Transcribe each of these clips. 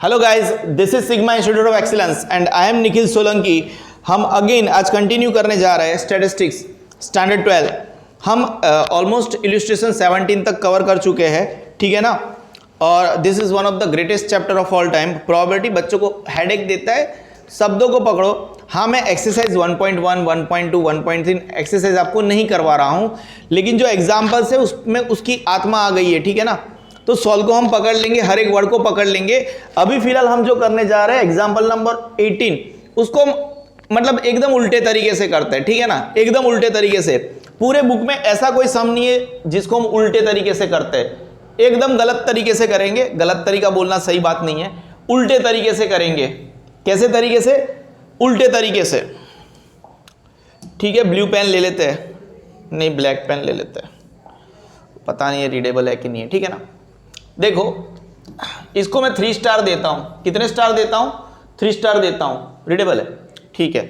Hello guys, this is sigma institute of excellence and I am Nikhil Solanki. हम again आज continue करने जा रहे हैं स्टैटिस्टिक्स स्टैंडर्ड 12। हम ऑलमोस्ट इलस्ट्रेशन 17 तक कवर कर चुके हैं, ठीक है ना। और this is one of the greatest chapter of all time. Probability बच्चों को हेडेक देता है, शब्दों को पकड़ो। हाँ, मैं एक्सरसाइज 1.1, 1.2, 1.3 एक्सरसाइज आपको नहीं करवा रहा हूँ, लेकिन जो एग्जाम्पल्स है उसमें उसकी आत्मा आ गई है, ठीक है ना। तो सॉल्व को हम पकड़ लेंगे, हर एक वर्ड को पकड़ लेंगे। अभी फिलहाल हम जो करने जा रहे हैं एग्जाम्पल नंबर 18, उसको मतलब एकदम उल्टे तरीके से करते हैं, ठीक है ना, एकदम उल्टे तरीके से। पूरे बुक में ऐसा कोई सम नहीं है जिसको हम उल्टे तरीके से करते हैं, एकदम गलत तरीके से करेंगे। गलत तरीका बोलना सही बात नहीं है, उल्टे तरीके से करेंगे। कैसे तरीके से? उल्टे तरीके से, ठीक है। ब्लू पेन ले लेते हैं, नहीं ब्लैक पेन ले लेते हैं, पता नहीं है रीडेबल है कि नहीं है, ठीक है ना। देखो, इसको मैं 3 स्टार देता हूं। कितने स्टार देता हूं? 3 स्टार देता हूं। रीडेबल है, ठीक है।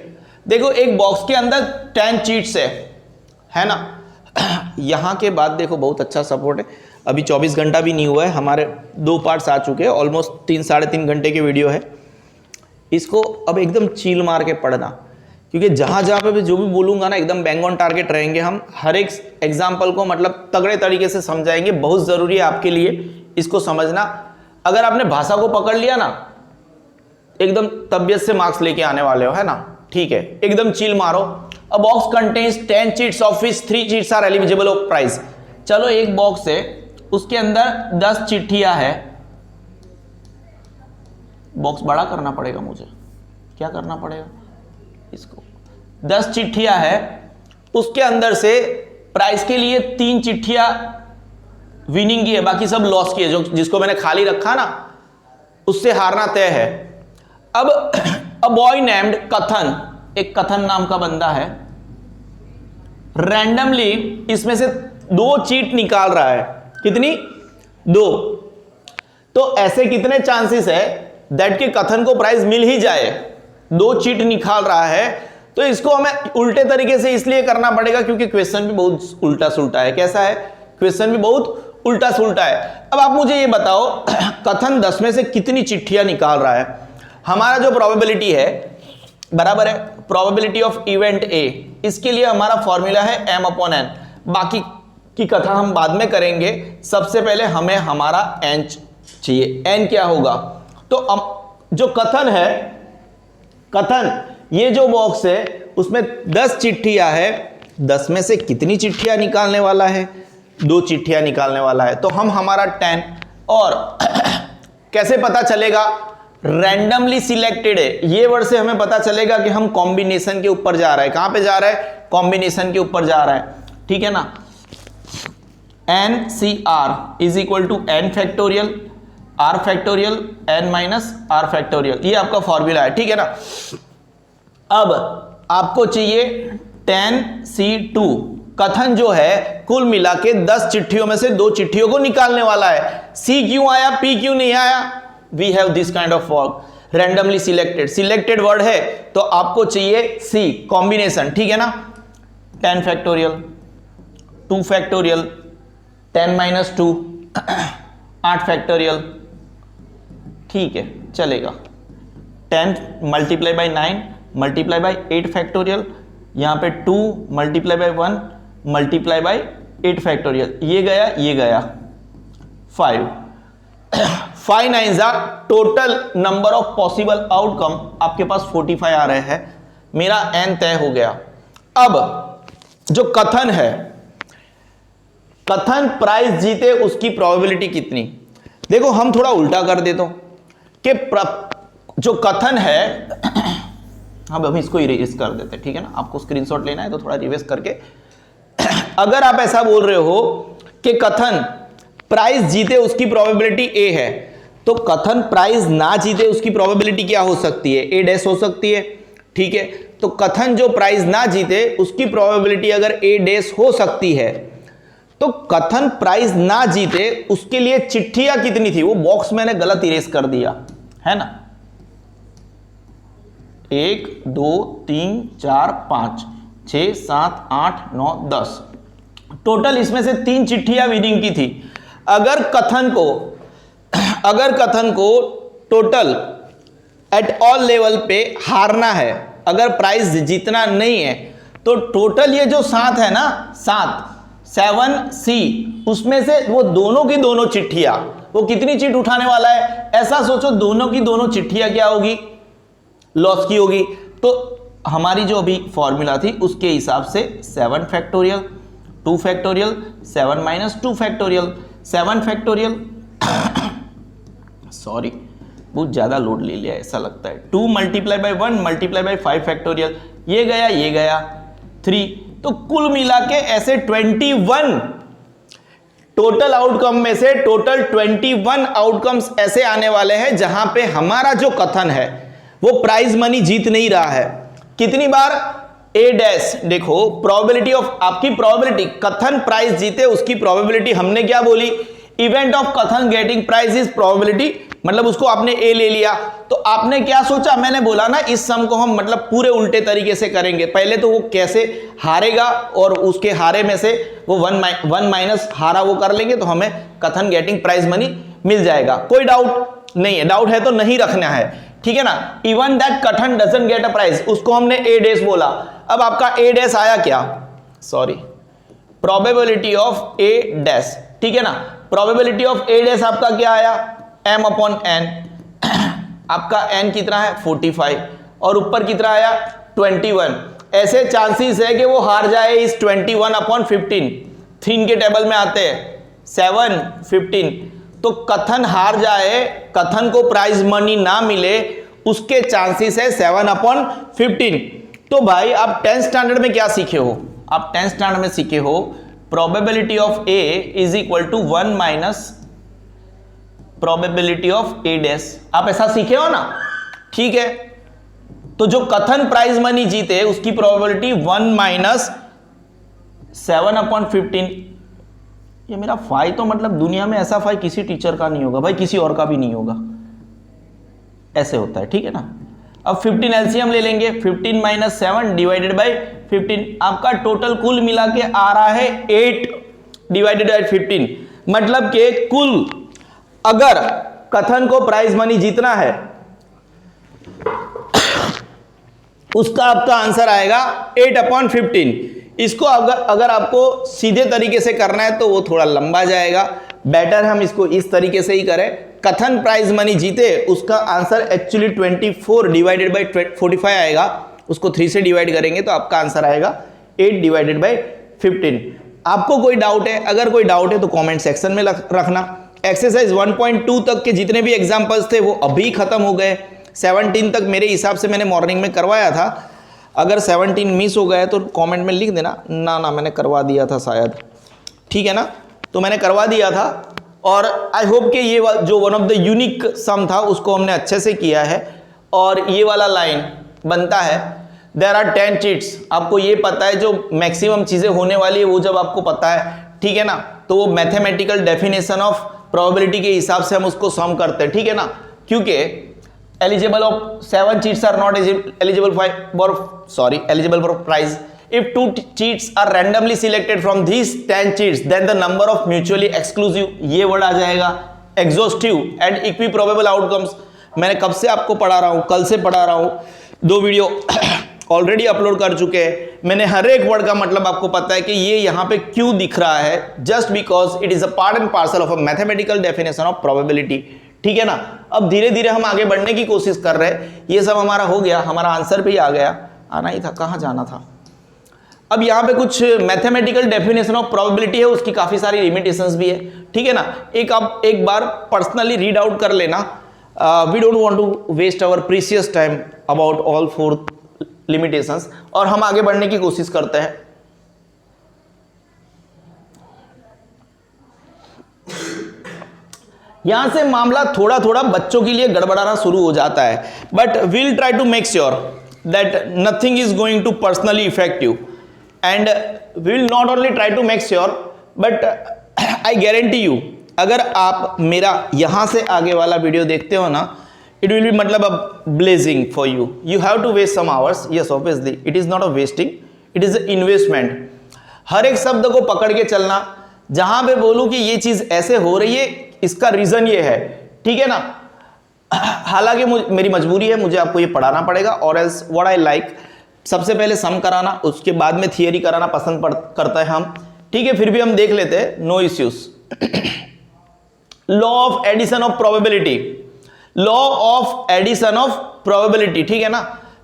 देखो, एक बॉक्स के अंदर 10 चीट्स है ना। यहां के बाद देखो बहुत अच्छा सपोर्ट है। अभी 24 घंटा भी नहीं हुआ है, हमारे 2 पार्ट्स आ चुके हैं, ऑलमोस्ट 3 साढ़े 3 घंटे की वीडियो है। इसको अब एकदम चील मार के पढ़ना, क्योंकि जहां जहां पे भी जो भी बोलूंगा ना एकदम बैंग ऑन टारगेट रहेंगे हम। हर एक एग्जाम्पल को मतलब तगड़े तरीके से समझाएंगे। बहुत जरूरी है आपके लिए इसको समझना। अगर आपने भाषा को पकड़ लिया ना, एकदम तबियत से मार्क्स लेके आने वाले हो, है ना, ठीक है। एकदम चील मारो। A box contains 10 chits of which 3 chits are eligible of prize. चलो, एक बॉक्स है, उसके अंदर 10 चिट्ठियां है। बॉक्स बड़ा करना पड़ेगा मुझे, क्या करना पड़ेगा इसको? 10 चिट्ठियां है, उसके अंदर से प्राइस के लिए 3 चिट्ठियां विनिंग की है, बाकी सब लॉस की है। जो जिसको मैंने खाली रखा ना, उससे हारना तय है। अब अ बॉय नेम्ड कथन, एक कथन नाम का बंदा है, रैंडमली इसमें से 2 चीट निकाल रहा है। कितनी? 2। तो ऐसे कितने चांसेस है दैट कि कथन को प्राइस मिल ही जाए? 2 चीट निकाल रहा है। तो इसको हमें उल्टे तरीके से इसलिए करना पड़ेगा क्योंकि क्वेश्चन भी बहुत उल्टा सुल्टा है। कैसा है? क्वेश्चन भी बहुत उल्टा सुल्टा है। अब आप मुझे ये बताओ, कथन 10 में से कितनी चिट्ठियां निकाल रहा है? हमारा जो प्रोबेबिलिटी है बराबर है प्रोबेबिलिटी ऑफ इवेंट ए। इसके लिए हमारा फॉर्मूला है m/n। बाकी की कथा हम बाद में करेंगे, सबसे पहले हमें हमारा n चाहिए। n क्या होगा? तो जो कथन है, कथन ये जो बॉक्स है उसमें 10 चिट्ठियां है। 10 में से कितनी चिट्ठियां निकालने वाला है? 2 चिट्ठियां निकालने वाला है। तो हम हमारा 10, और कैसे पता चलेगा? रैंडमली सिलेक्टेड है। ये वर्ड से हमें पता चलेगा कि हम कॉम्बिनेशन के ऊपर जा रहे हैं। कहां पे जा रहा है? कॉम्बिनेशन के ऊपर जा रहा है, ठीक है ना। NCR is equal to n factorial r factorial n minus r factorial. ये आपका फॉर्मूला है, ठीक है ना। अब आपको चाहिए 10C2। कथन जो है कुल मिला के 10 चिट्ठियों में से 2 चिट्ठियों को निकालने वाला है। C क्यों आया, P क्यों नहीं आया? We have this kind of word, randomly selected. Selected word है तो आपको चाहिए C, कॉम्बिनेशन, ठीक है ना। 10 फैक्टोरियल, 2 फैक्टोरियल, 10 माइनस 2, 8 फैक्टोरियल, ठीक है, चलेगा। 10 multiply by 9 multiply by 8 factorial, यहां पे 2 multiply by 1 multiply by 8 factorial. ये गया, ये गया 5। 5 9s are total number of possible outcome. आपके पास 45 आ रहे हैं। मेरा n तय हो गया। अब जो कथन है, कथन प्राइस जीते उसकी प्रोबेबिलिटी कितनी? देखो, हम थोड़ा उल्टा कर देते हूं कि जो कथन है, हम इसको इरेज कर देते हैं, ठीक है ना। आपको स्क्रीनशॉट लेना है तो थोड़ा रिवर्स करके, अगर आप ऐसा बोल रहे हो कि कथन प्राइस जीते उसकी प्रोबेबिलिटी A है, तो कथन प्राइस ना जीते उसकी प्रोबेबिलिटी क्या हो सकती है? A' हो सकती है, ठीक है। तो कथन जो प्राइस ना जीते उसकी प्रोबेबिलिटी अगर A' हो सकती है, तो कथन प्राइस ना जीते उसके लिए चिट्ठियां कितनी थी? वो बॉक्स मैंने गलत इरेज कर दिया है ना। 1 2 3 4 5 6 7 8 9 10 टोटल इसमें से 3 चिट्ठियां विनिंग की थी। अगर कथन को टोटल एट ऑल लेवल पे हारना है, अगर प्राइस जीतना नहीं है तो टोटल ये जो 7 है ना, 7C, उसमें से वो दोनों की दोनों चिट्ठियां, वो कितनी चिट उठाने वाला है, ऐसा सोचो दोनों की दोनों चिट्ठियां क्या होगी, लॉस की होगी। तो हमारी जो अभी फॉर्मूला थी उसके हिसाब से 7 factorial 2 factorial 7 minus 2 factorial 7 factorial sorry बहुत ज्यादा लोड ले लिया ऐसा लगता है, 2 multiply by 1 multiply by 5 factorial, ये गया 3, तो कुल मिला के ऐसे 21 टोटल आउटकम में से टोटल 21 आउटकम्स ऐसे आने वाले हैं जहां पे हमारा जो कथन है वो प्राइज मनी जीत नहीं रहा है। कितनी बार, ए डैश, देखो प्रोबेबिलिटी ऑफ, आपकी प्रोबेबिलिटी कथन प्राइस जीते उसकी प्रोबेबिलिटी हमने क्या बोली, इवेंट ऑफ कथन गेटिंग प्राइस इज प्रोबेबिलिटी, मतलब उसको आपने ए ले लिया। तो आपने क्या सोचा, मैंने बोला ना इस सम को हम मतलब पूरे उल्टे तरीके से करेंगे, पहले तो वो कैसे हारेगा और उसके हारे में से वो 1 माइनस हारा वो कर लेंगे तो हमें कथन गेटिंग प्राइज मनी मिल जाएगा। कोई डाउट नहीं है, डाउट है तो नहीं रखना है, ठीक है ना। इवन दैट कथन डजंट गेट अ प्राइज, उसको हमने ए डैश बोला। अब आपका ए डैश आया क्या, sorry probability of A dash, ठीक है ना। प्रोबेबिलिटी ऑफ ए डैश आपका क्या आया, m अपॉन n, आपका n कितना है 45 और ऊपर कितना आया 21। ऐसे चांसेस है कि वो हार जाए इस 21 अपॉन 15, 3 के टेबल में आते हैं 7 15, तो कथन हार जाए, कथन को प्राइज मनी ना मिले, उसके चांसेस है 7 अपॉन 15। तो भाई आप 10th स्टैंडर्ड में क्या सीखे हो, आप 10th स्टैंडर्ड में सीखे हो probability of A is equal to 1 minus probability of A dash, आप ऐसा सीखे हो ना, ठीक है। तो जो कथन प्राइज मनी जीते उसकी प्रोबेबिलिटी 1 माइनस 7 अपॉन 15। ये मेरा फाई तो मतलब दुनिया में ऐसा फाई किसी टीचर का नहीं होगा भाई, किसी और का भी नहीं होगा, ऐसे होता है, ठीक है ना। अब 15 एलसीएम ले लेंगे, 15 माइनस 7 डिवाइडेड बाई 15, आपका टोटल कुल मिला के आ रहा है 8 डिवाइडेड बाई 15, मतलब के कुल अगर कथन को प्राइज मनी जीतना है उसका आपका आंसर आएगा 8 अपॉन 15। इसको अगर आपको सीधे तरीके से करना है तो वो थोड़ा लंबा जाएगा, बेटर हम इसको इस तरीके से ही करें। कथन प्राइज मनी जीते उसका आंसर एक्चुअली 24 डिवाइडेड बाई 45 आएगा, उसको 3 से डिवाइड करेंगे तो आपका आंसर आएगा 8 डिवाइडेड बाई 15। आपको कोई डाउट है, अगर कोई डाउट है तो कमेंट सेक्शन में रखना। एक्सरसाइज 1.2 तक के जितने भी एग्जांपल्स थे वो अभी खत्म हो गए, 17 तक मेरे हिसाब से मैंने मॉर्निंग में करवाया था। अगर 17 मिस हो गए तो कमेंट में लिख देना, ना मैंने करवा दिया था शायद, ठीक है ना, तो मैंने करवा दिया था। और आई होप कि ये जो वन ऑफ द यूनिक सम था उसको हमने अच्छे से किया है। और ये वाला लाइन बनता है देयर आर 10 चीट्स, आपको ये पता है जो मैक्सिमम चीज़ें होने वाली है वो जब आपको पता है, ठीक है ना, तो वो मैथमेटिकल डेफिनेशन ऑफ प्रोबेबिलिटी के हिसाब से हम उसको सम करते हैं, ठीक है ना। क्योंकि eligible of 7 chits are not eligible for prize. If 2 cheats are randomly selected from these 10 cheats, then the number of mutually exclusive, ये वर्ड आ जाएगा, exhaustive and equiprobable outcomes। मैंने कब से आपको पढ़ा रहा हूँ, कल से पढ़ा रहा हूँ, 2 वीडियो ऑलरेडी अपलोड कर चुके हैं। मैंने हर एक वर्ड का मतलब आपको पता है कि ये यहाँ पे क्यों दिख रहा है, just because it is a part and parcel of a mathematical definition of probability, ठीक है ना। अब धीरे धीरे हम आगे बढ़ने की कोशिश कर रहे हैं, ये सब हमारा हो गया, हमारा आंसर भी आ गया, आना ही था, कहाँ जाना था। अब यहाँ पे कुछ मैथमेटिकल डेफिनेशन ऑफ प्रोबेबिलिटी है, उसकी काफी सारी लिमिटेशंस भी है, ठीक है ना। आप एक बार पर्सनली रीड आउट कर लेना। We don't want to waste our precious time about all 4 limitations, और हम आगे बढ़ने की कोशिश करते हैं। यहां से मामला थोड़ा थोड़ा बच्चों के लिए गड़बड़ाना शुरू हो जाता है, but we'll try to make sure that nothing is going to personally affect you, and we will not only try to make sure but I guarantee you, अगर आप मेरा यहां से आगे वाला वीडियो देखते हो ना, इट विल बी मतलब a blazing for you. You have to waste some hours, yes obviously it is not a wasting, it is a investment. हर एक शब्द को पकड़ के चलना, जहां पे बोलूं कि ये चीज ऐसे हो रही है इसका रीजन ये है, ठीक है ना। हालांकि मेरी मजबूरी है, मुझे आपको ये पढ़ाना पड़ेगा, और एल्स व्हाट आई लाइक, सबसे पहले सम कराना, उसके बाद में थियरी कराना पसंद करता है हम, ठीक है। फिर भी हम देख लेते हैं, no issues. Law of addition of probability, law of addition of probability, ठीक है ना।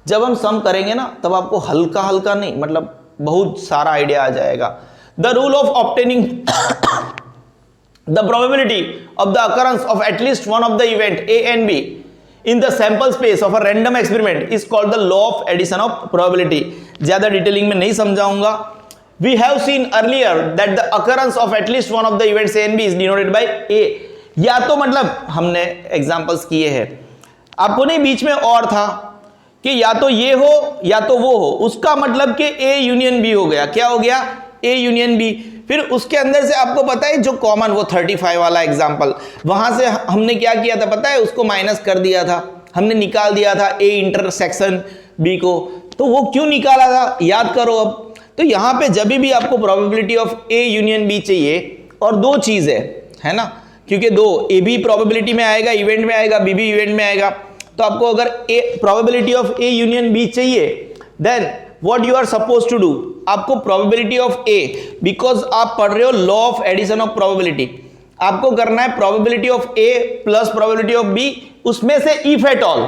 जब हम सम करेंगे ना तब आपको हल्का हल्का नहीं, मतलब बहुत सारा आइडिया आ जाएगा। The rule of obtaining the probability of the occurrence of at least one of the event A and B in the sample space of a random experiment is called the law of addition of probability। ज्यादा detailing में नहीं समझाऊंगा। We have seen earlier that the occurrence of at least one of the events A and B is denoted by A। या तो मतलब हमने examples किए हैं, आपको नहीं बीच में और था कि या तो ये हो या तो वो हो, उसका मतलब कि A यूनियन B हो गया। क्या हो गया? A union B। फिर उसके अंदर से आपको पता है जो कॉमन, वो 35 वाला एग्जांपल, वहां से हमने क्या किया था पता है, उसको माइनस कर दिया था, हमने निकाल दिया था A इंटरसेक्शन B को। तो वो क्यों निकाला था याद करो अब। तो यहां पे जब भी आपको probability of A union B चाहिए, और दो चीज है ना, क्योंकि दो, A भी प्रोबेबिलिटी में आएगा, इवेंट में आएगा, B भी इवेंट में आएगा। तो आपको अगर probability of A union B चाहिए, then what you are suppose to do, आपको प्रोबेबिलिटी ऑफ A, बिकॉज आप पढ़ रहे हो law of addition of probability, आपको करना है probability of A plus probability of B, उसमें से if at all,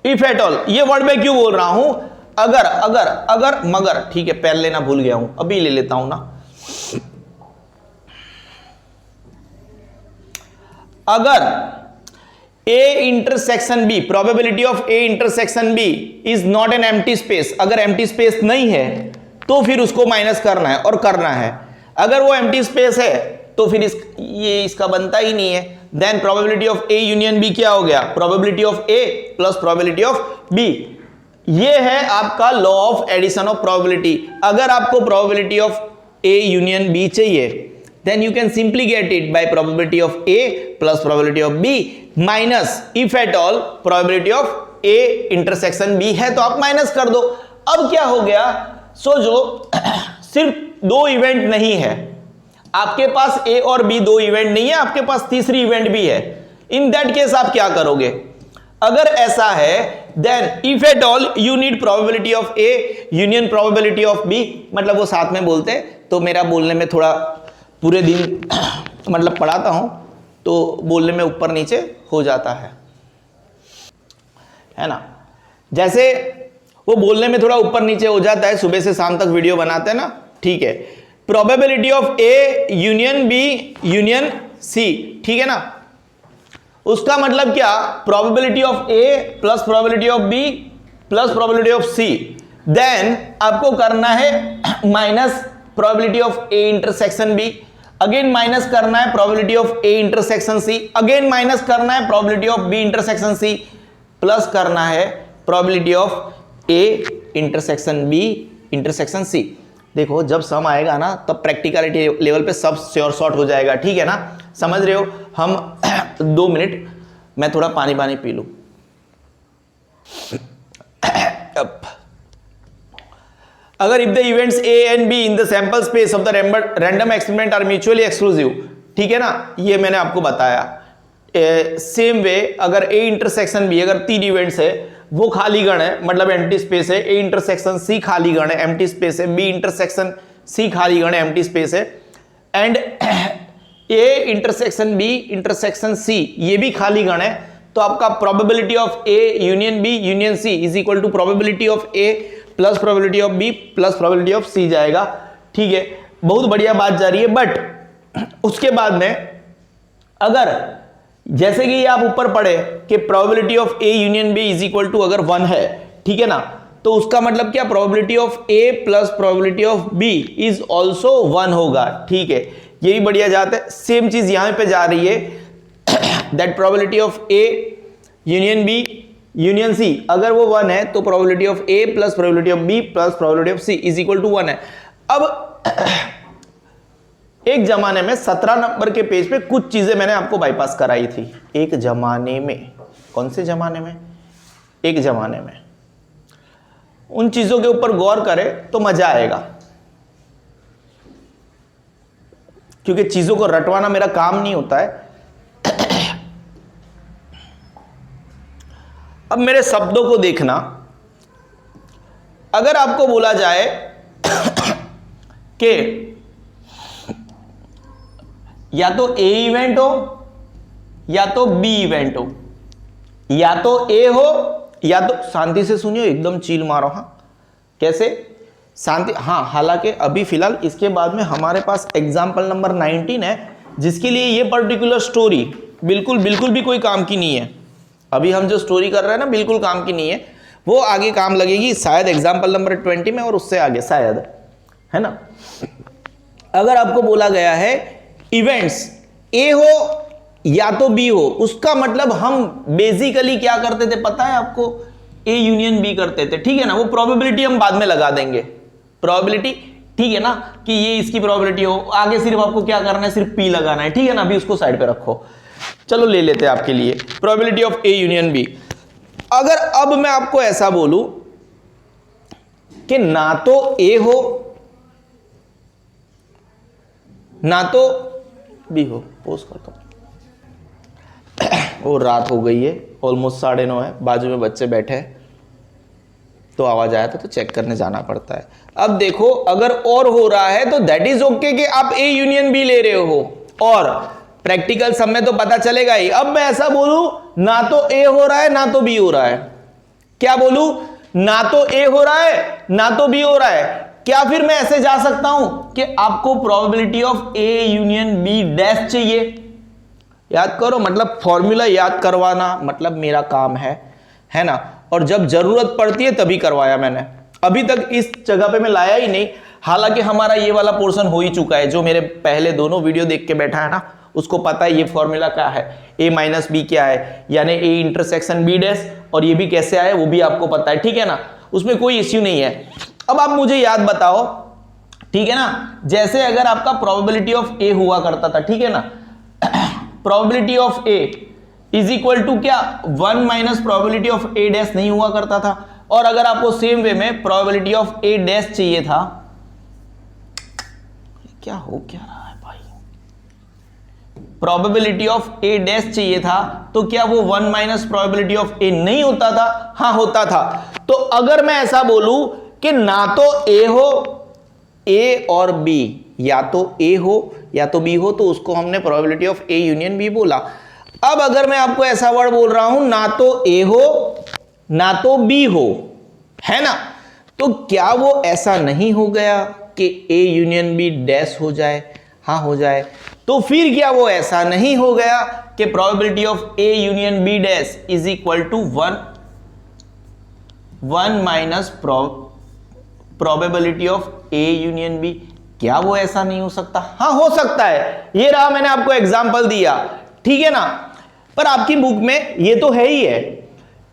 if at all, ये वर्ड मैं क्यों बोल रहा हूं, अगर अगर अगर मगर, ठीक है, पेन लेना भूल गया हूं, अभी ले लेता हूं ना। अगर A intersection B, probability of A intersection B is not an empty space, अगर एम्प्टी स्पेस नहीं है तो फिर उसको माइनस करना है और करना है। अगर वो एम्प्टी स्पेस है तो फिर ये इसका बनता ही नहीं है। Then probability of A union B क्या हो गया, probability of A plus probability of B। ये है आपका law of addition of probability. अगर आपको probability of A union B चाहिए, then you can simply get it by probability of A plus probability of B minus if at all probability of A intersection B है तो आप minus कर दो। अब क्या हो गया, सोचो सिर्फ दो इवेंट नहीं है आपके पास, A और B दो इवेंट नहीं है, आपके पास तीसरी इवेंट भी है। इन दैट केस आप क्या करोगे, अगर ऐसा है then if at all you need probability of A union probability of B, मतलब वो साथ में बोलते हैं, तो मेरा बोलने में थोड़ा पूरे दिन मतलब पढ़ाता हूं तो बोलने में ऊपर नीचे हो जाता है ना। जैसे वो बोलने में थोड़ा ऊपर नीचे हो जाता है, सुबह से शाम तक वीडियो बनाते हैं ना, ठीक है। Probability of A union B union C, ठीक है ना, उसका मतलब क्या, probability of A plus probability of B plus probability of C। Then आपको करना है minus probability of A intersection B, again minus करना है probability of A intersection C, again minus करना है probability of B intersection C, plus करना है probability of A intersection B intersection C। देखो जब सम आएगा ना तब प्रैक्टिकलिटी लेवल पे सब श्योर शॉर्ट हो जाएगा, ठीक है ना, समझ रहे हो। हम 2 मिनट मैं थोड़ा पानी पी लूं। अगर if the events A and B in the sample space of the random experiment are mutually exclusive, ठीक है ना, ये मैंने आपको बताया। सेम वे अगर A इंटरसेक्शन B, अगर 3 इवेंट्स है वो खाली गण है, मतलब एम्प्टी स्पेस है, A इंटरसेक्शन C खाली गण है, एम्प्टी स्पेस है, B इंटरसेक्शन C खाली गण है, एम्प्टी स्पेस है, and A intersection B intersection C ये भी खाली गण है, तो आपका probability of A union B union C is equal to probability of A plus probability of B plus probability of C जाएगा, ठीक है। बहुत बढ़िया बात जा रही है। बट उसके बाद में अगर जैसे कि आप ऊपर पढ़े कि probability of A union B is equal to अगर 1 है, ठीक है ना, तो उसका मतलब क्या, probability of A plus probability of B is also 1 होगा, ठीक है। ये भी बढ़िया जाता है। सेम चीज यहां पे जा रही है, that probability of A union B union C अगर वो 1 है तो probability of A plus probability of B plus probability of C is equal to 1 है। अब एक जमाने में 17 नंबर के पेज पे कुछ चीजें मैंने आपको बाईपास कराई थी, एक जमाने में। कौन से जमाने में? एक जमाने में। उन चीजों के ऊपर गौर करें तो मजा आएगा, क्योंकि चीजों को रटवाना मेरा काम नहीं होता है। अब मेरे शब्दों को देखना, अगर आपको बोला जाए कि या तो ए इवेंट हो या तो बी इवेंट हो, या तो ए हो या तो, शांति से सुनियो, एकदम चील मारो। हाँ कैसे शांति, हाँ हालांकि अभी फिलहाल इसके बाद में हमारे पास एग्जाम्पल नंबर 19 है, जिसके लिए ये पर्टिकुलर स्टोरी बिल्कुल भी कोई काम की नहीं है। अभी हम जो स्टोरी कर रहे हैं ना, बिल्कुल काम की नहीं है, वो आगे काम लगेगी शायद एग्जाम्पल नंबर 20 में और उससे आगे शायद, है ना। अगर आपको बोला गया है इवेंट्स ए हो या तो बी हो, उसका मतलब हम बेसिकली क्या करते थे पता है आपको, ए यूनियन बी करते थे, ठीक है ना। वो प्रोबेबिलिटी हम बाद में लगा देंगे, प्रोबेबिलिटी, ठीक है ना, कि ये इसकी प्रोबेबिलिटी हो, आगे सिर्फ आपको क्या करना है, सिर्फ पी लगाना है, ठीक है ना। अभी उसको साइड पे रखो, चलो ले लेते हैं आपके लिए probability of A union B. अगर अब मैं आपको ऐसा बोलूं कि ना तो ए हो ना तो बी हो, पोज करता हूं, और रात हो गई है, ऑलमोस्ट 9:30 है, बाजू में बच्चे बैठे हैं, तो आवाज आया था तो चेक करने जाना पड़ता है। अब देखो अगर और हो रहा है तो दैट इज ओके कि आप ए यूनियन बी ले रहे हो, और प्रैक्टिकल सब में तो पता चलेगा ही। अब मैं ऐसा बोलूं ना तो ए हो रहा है ना तो बी हो रहा है, क्या बोलूं, ना तो ए हो रहा है ना तो बी हो रहा है, क्या फिर मैं ऐसे जा सकता हूं कि आपको probability of A union B dash चाहिए। याद करो, मतलब फॉर्मूला याद करवाना मतलब मेरा काम है ना, और जब जरूरत पड़ती है तभी करवाया मैंने, अभी तक इस जगह पे मैं लाया ही नहीं। हालांकि हमारा ये वाला पोर्शन हो ही चुका है, जो मेरे पहले दोनों वीडियो देख के बैठा है ना, उसको पता है ये फॉर्मूला क्या है, a माइनस बी क्या है, यानी a इंटरसेक्शन b डैश, और ये भी कैसे आए वो भी आपको पता है, ठीक है ना, उसमें कोई इश्यू नहीं है। अब आप मुझे याद बताओ, ठीक है ना, जैसे अगर आपका प्रोबेबिलिटी ऑफ a हुआ करता था, ठीक है ना, probability of a is equal to क्या, 1 minus probability of a dash नहीं हुआ करता था। और अगर आपको सेम वे में प्रोबेबिलिटी ऑफ a डैश चाहिए था, क्या हो क्या रहा है भाई, प्रोबेबिलिटी ऑफ a डैश चाहिए था, तो क्या वो 1 माइनस प्रोबेबिलिटी ऑफ a नहीं होता था? हाँ होता था। तो अगर मैं ऐसा बोलूं कि ना तो a हो, a और b, या तो a हो या तो b हो, तो उसको हमने probability of a union b बोला। अब अगर मैं आपको ऐसा वर्ड बोल रहा हूं ना तो a हो ना तो b हो, है ना, तो क्या वो ऐसा नहीं हो गया कि a यूनियन b डैश हो जाए? हाँ हो जाए। तो फिर क्या वो ऐसा नहीं हो गया कि probability of a union b dash is equal to 1 minus probability of a union b? क्या वो ऐसा नहीं हो सकता? हाँ हो सकता है। ये रहा, मैंने आपको एग्जांपल दिया, ठीक है ना। पर आपकी बुक में ये तो है ही है,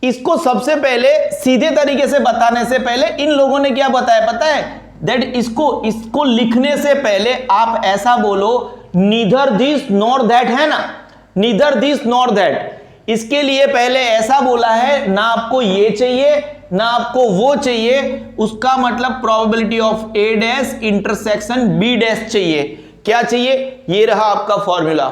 इसको सबसे पहले सीधे तरीके से बताने से पहले इन लोगों ने क्या बताया पता है, दैट इसको लिखने से पहले आप ऐसा बोलो नीदर दिस नॉर दैट, है ना, नीदर दिस नॉर दैट। इसके लिए पहले ऐसा बोला है, ना आपको ये चाहिए ना आपको वो चाहिए, उसका मतलब probability of a dash intersection b dash चाहिए। क्या चाहिए? ये रहा आपका फॉर्मूला,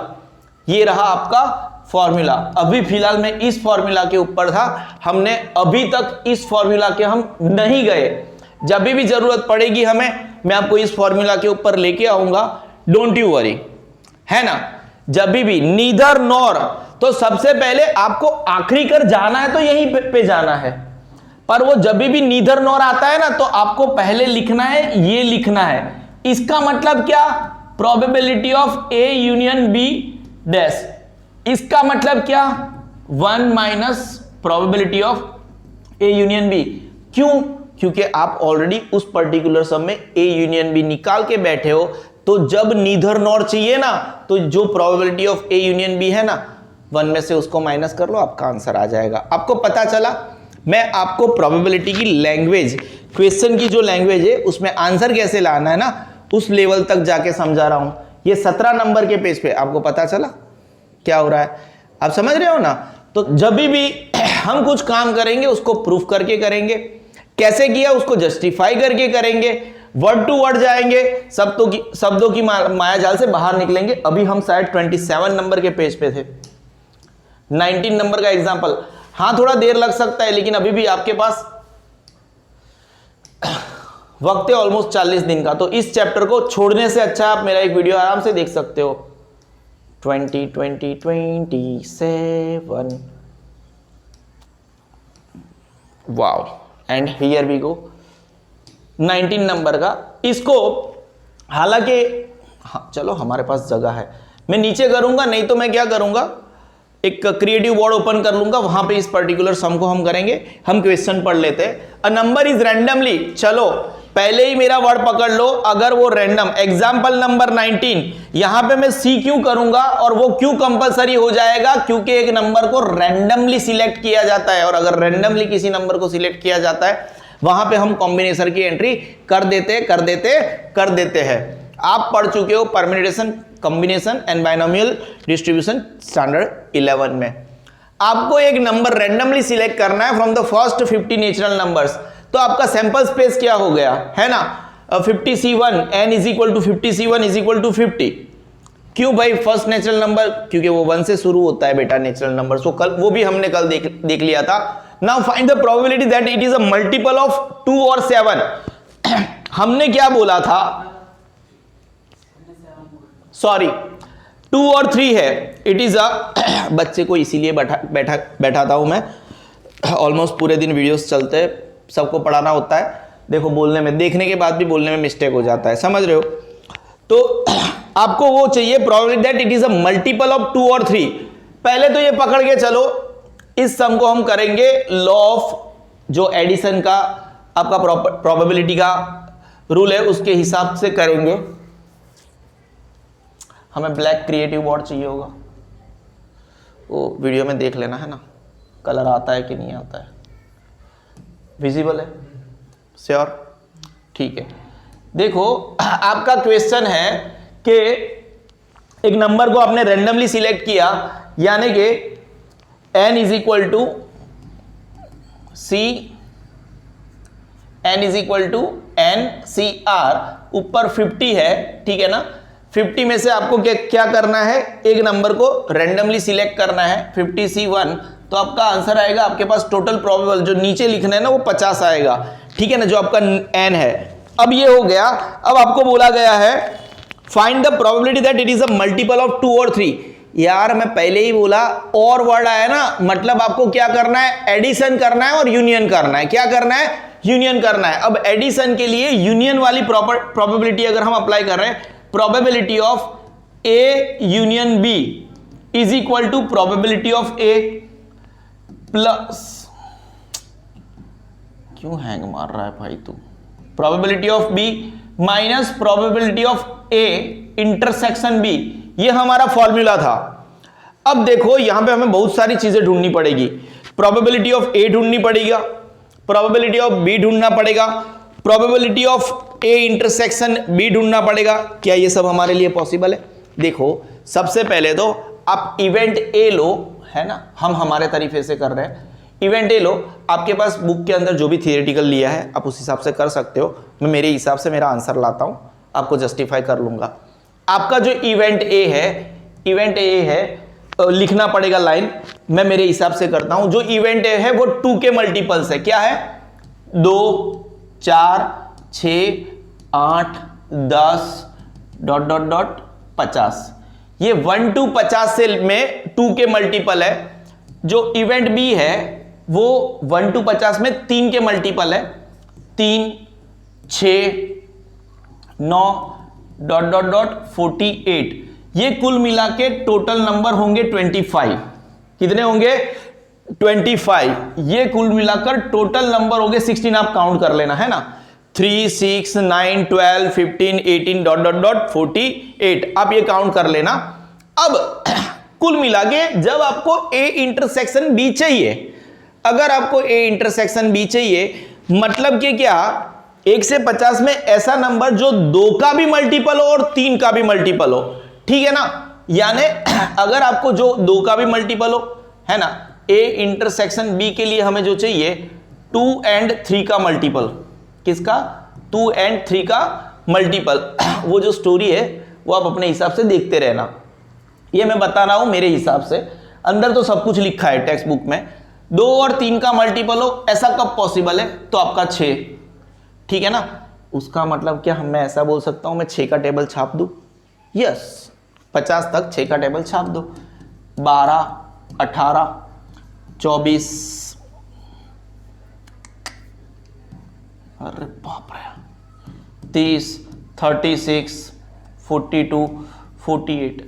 ये रहा आपका फॉर्मूला। अभी फिलहाल मैं इस फॉर्मूला के ऊपर था, हमने अभी तक इस फॉर्मूला के हम नहीं गए। जब भी जरूरत पड़ेगी हमें, मैं आपको इस फॉर्मूला के ऊपर लेके आऊंगा, डोंट यू वरी, है ना। जब भी नीदर नॉर, तो सबसे पहले आपको आखिरी कर जाना है तो यहीं पे जाना है, पर वो जब भी नीदर नॉर आता है ना, तो आपको पहले लिखना है, ये लिखना है। इसका मतलब क्या? Probability of a union b dash. इसका मतलब क्या? 1 minus probability of a union b। क्यों? क्योंकि आप ऑलरेडी उस पर्टिकुलर सम में a यूनियन b निकाल के बैठे हो, तो जब नीदर नॉर चाहिए ना, तो जो probability of a union b है ना, 1 में से उसको माइनस कर लो, आपका आंसर आ जाएगा। आपको पता चला, मैं आपको प्रोबेबिलिटी की लैंग्वेज, क्वेश्चन की जो लैंग्वेज है उसमें आंसर कैसे लाना है ना, उस लेवल तक जाके समझा रहा हूं। ये 17 नंबर के पेज पे आपको पता चला क्या हो रहा है, आप समझ रहे हो ना। तो जब भी हम कुछ काम करेंगे उसको प्रूफ करके करेंगे, कैसे किया उसको जस्टिफाई करके करेंगे, वर्ड टू वर्ड जाएंगे, शब्दों की माया जाल से बाहर निकलेंगे। अभी हम शायद 27 नंबर के पेज पे थे, 19 नंबर का एग्जाम्पल। हाँ थोड़ा देर लग सकता है, लेकिन अभी भी आपके पास वक्त है ऑलमोस्ट 40 दिन का। तो इस चैप्टर को छोड़ने से अच्छा आप मेरा एक वीडियो आराम से देख सकते हो। 27 wow, and here we go 19 number का। इसको हालांकि हाँ चलो हमारे पास जगह है, मैं नीचे करूंगा, नहीं तो मैं क्या करूंगा, एक क्रिएटिव बोर्ड ओपन कर लूंगा, वहां पे इस पर्टिकुलर सम को हम करेंगे। हम क्वेश्चन पढ़ लेते हैं। अ नंबर इज रैंडमली, चलो पहले ही मेरा वर्ड पकड़ लो, अगर वो रैंडम, एग्जाम्पल नंबर 19, यहां पे मैं सी क्यों करूंगा, और वो क्यों कंपलसरी हो जाएगा, क्योंकि एक नंबर को रैंडमली सिलेक्ट किया जाता है, और अगर रैंडमली किसी नंबर को सिलेक्ट किया जाता है वहां पे हम कॉम्बिनेशन की एंट्री कर देते हैं। आप पढ़ चुके हो permutation, combination and binomial distribution standard 11 में। आपको एक नंबर रैंडमली सिलेक्ट करना है from the first 50 natural numbers. तो आपका सैंपल स्पेस क्या हो गया है ना, 50C1 n is equal to 50C1 is equal to 50। क्यों भाई फर्स्ट नेचुरल नंबर, क्योंकि वो 1 से शुरू होता है बेटा नेचुरल नंबर। सो कल वो भी हमने कल देख लिया था। Now find the probability that it is a multiple of 2 और 7। हमने क्या बोला था, सॉरी 2 और 3 है, इट इज अ बच्चे को इसीलिए बैठाता हूं मैं, ऑलमोस्ट पूरे दिन वीडियोस चलते हैं, सबको पढ़ाना होता है। देखो बोलने में, देखने के बाद भी बोलने में मिस्टेक हो जाता है, समझ रहे हो। तो आपको वो चाहिए probability that it is a multiple of 2 और 3। पहले तो ये पकड़ के चलो, इस सम को हम करेंगे लॉ ऑफ जो एडिशन का आपका प्रोबेबिलिटी का रूल है उसके हिसाब से करेंगे। हमें ब्लैक क्रिएटिव बोर्ड चाहिए होगा, वो वीडियो में देख लेना है ना, कलर आता है कि नहीं आता है, विजिबल है, श्योर, ठीक है। देखो आपका क्वेश्चन है कि एक नंबर को आपने रैंडमली सिलेक्ट किया, यानी कि n is equal to C, n is equal to N C R, ऊपर 50 है, ठीक है ना। 50 में से आपको क्या करना है, एक नंबर को रैंडमली सिलेक्ट करना है, 50C1। तो आपका आंसर आएगा, आपके पास टोटल प्रोबेबल जो नीचे लिखना है ना वो 50 आएगा, ठीक है ना, जो आपका n है। अब ये हो गया। अब आपको बोला गया है find the probability that it is a multiple of 2 और 3। यार मैं पहले ही बोला, और वर्ड आया ना, मतलब आपको क्या करना है, एडिशन करना है और यूनियन करना है। क्या करना है, यूनियन करना है। अब एडिशन के लिए यूनियन वाली प्रोबेबिलिटी अगर हम अप्लाई कर रहे हैं, probability of A union B is equal to probability of A plus, क्यों हैंग मार रहा है भाई तू, probability of B minus probability of A intersection B. ये हमारा फॉर्मूला था। अब देखो यहां पे हमें बहुत सारी चीजें ढूंढनी पड़ेगी। प्रोबेबिलिटी ऑफ ए ढूंढनी पड़ेगा, प्रोबेबिलिटी ऑफ बी ढूंढना पड़ेगा, probability of A intersection B ढूंढना पड़ेगा। क्या ये सब हमारे लिए पॉसिबल है? देखो सबसे पहले तो आप इवेंट ए लो, है ना, हम हमारे तरीके से कर रहे हैं। इवेंट ए लो, आपके पास बुक के अंदर जो भी थियोरेटिकल लिया है आप उस हिसाब से कर सकते हो। मैं मेरे हिसाब से मेरा आंसर लाता हूं, आपको जस्टिफाई कर लूंगा। आपका जो इवेंट ए है, इवेंट ए है, लिखना पड़ेगा लाइन, मैं मेरे हिसाब से करता हूं। जो इवेंट ए है वो 2 के मल्टीपल्स है। क्या है, 2, 4, 6, 8, 10 ... 50। ये 1 to 50 से में 2 के मल्टीपल है। जो इवेंट बी है वो 1 to 50 में 3 के मल्टीपल है, 3, 6, 9 ... 48। ये कुल मिला के टोटल नंबर होंगे 25। कितने होंगे, 25। ये कुल मिलाकर टोटल नंबर होंगे 16। आप काउंट कर लेना, है ना, 3, 6, 9, 12, 15, 18 ... 48। आप ये काउंट कर लेना। अब कुल मिला के जब आपको ए इंटरसेक्शन बी चाहिए, अगर आपको ए इंटरसेक्शन बी चाहिए, मतलब कि क्या, 1 से 50 में ऐसा नंबर जो 2 का भी मल्टीपल हो और 3 का भी मल्टीपल हो, ठीक है ना। यानी अगर आपको जो 2 का भी मल्टीपल हो, है ना, ए इंटरसेक्शन बी के लिए हमें जो चाहिए 2 and 3 का मल्टीपल। किसका, 2 and 3 का मल्टीपल। वो जो स्टोरी है वो आप अपने हिसाब से देखते रहना, ये मैं बता रहा हूं मेरे हिसाब से। अंदर तो सब कुछ लिखा है टेक्स्ट बुक में, 2 और 3 का मल्टीपल हो, ऐसा कब पॉसिबल है? तो आपका 6, ठीक है ना। उसका मतलब क्या मैं ऐसा बोल सकता हूं मैं 6 का टेबल छाप दूं? यस, 50 तक 6 का टेबल छाप दो। 12, 18, 24, अरे बाप रे, 30, 36, 42, 48,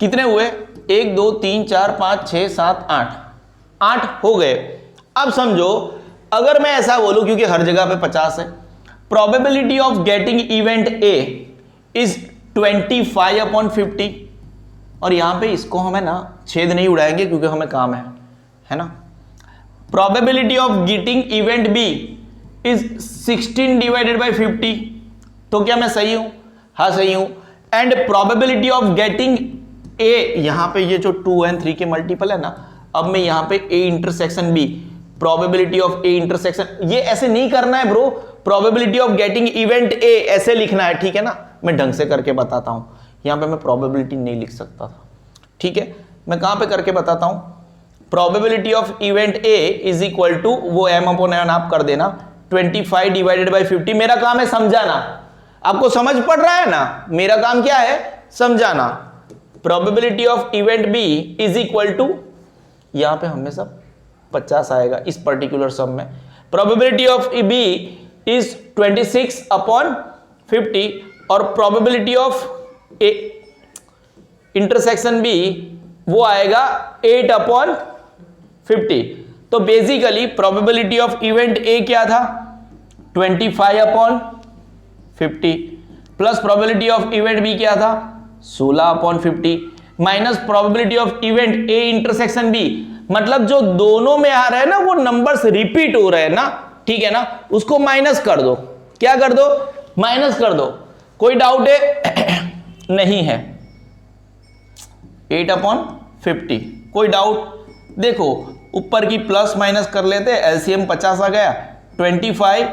कितने हुए? 1 2 3 4 5 6 7 8 हो गए। अब समझो, अगर मैं ऐसा बोलूं, क्योंकि हर जगह पे 50 है, probability of getting event A is 25/50, और यहां पे इसको हमें ना छेद नहीं उड़ाएंगे क्योंकि हमें काम है ना। Probability of getting event B is 16/50, तो क्या मैं सही हूं? हाँ सही हूं। And probability of getting A, यहां पे ये जो 2 एंड 3 के मल्टीपल है ना, अब मैं यहां पे A intersection B, probability of A intersection, ये ऐसे नहीं करना है bro, probability of getting event A ऐसे लिखना है, ठीक है ना। मैं ढंग से करके बताता हूं, यहां पे मैं प्रोबेबिलिटी नहीं लिख सकता था, ठीक है। मैं कहां पे करके बताता हूं, probability of event A is equal to, वो m/n आप कर देना, 25/50। मेरा काम है समझाना, आपको समझ पड़ रहा है ना, मेरा काम क्या है? समझाना। Probability of event B is equal to, यहां पे हमेशा 50 आएगा इस पर्टिकुलर सम में। प्रोबेबिलिटी ऑफ बी इज 26/50 और probability of A intersection B वो आएगा 8/50। तो basically probability of event A क्या था? 25/50 plus probability of event B क्या था? 16/50 minus probability of event A intersection B, मतलब जो दोनों में आ रहे हैं ना वो नंबर्स रिपीट हो रहे हैं ना, ठीक है ना, उसको माइनस कर दो। क्या कर दो? माइनस कर दो। कोई डाउट है? नहीं है। 8/50, कोई डाउट? देखो ऊपर की प्लस माइनस कर लेते, एलसीएम 50 आ गया, 25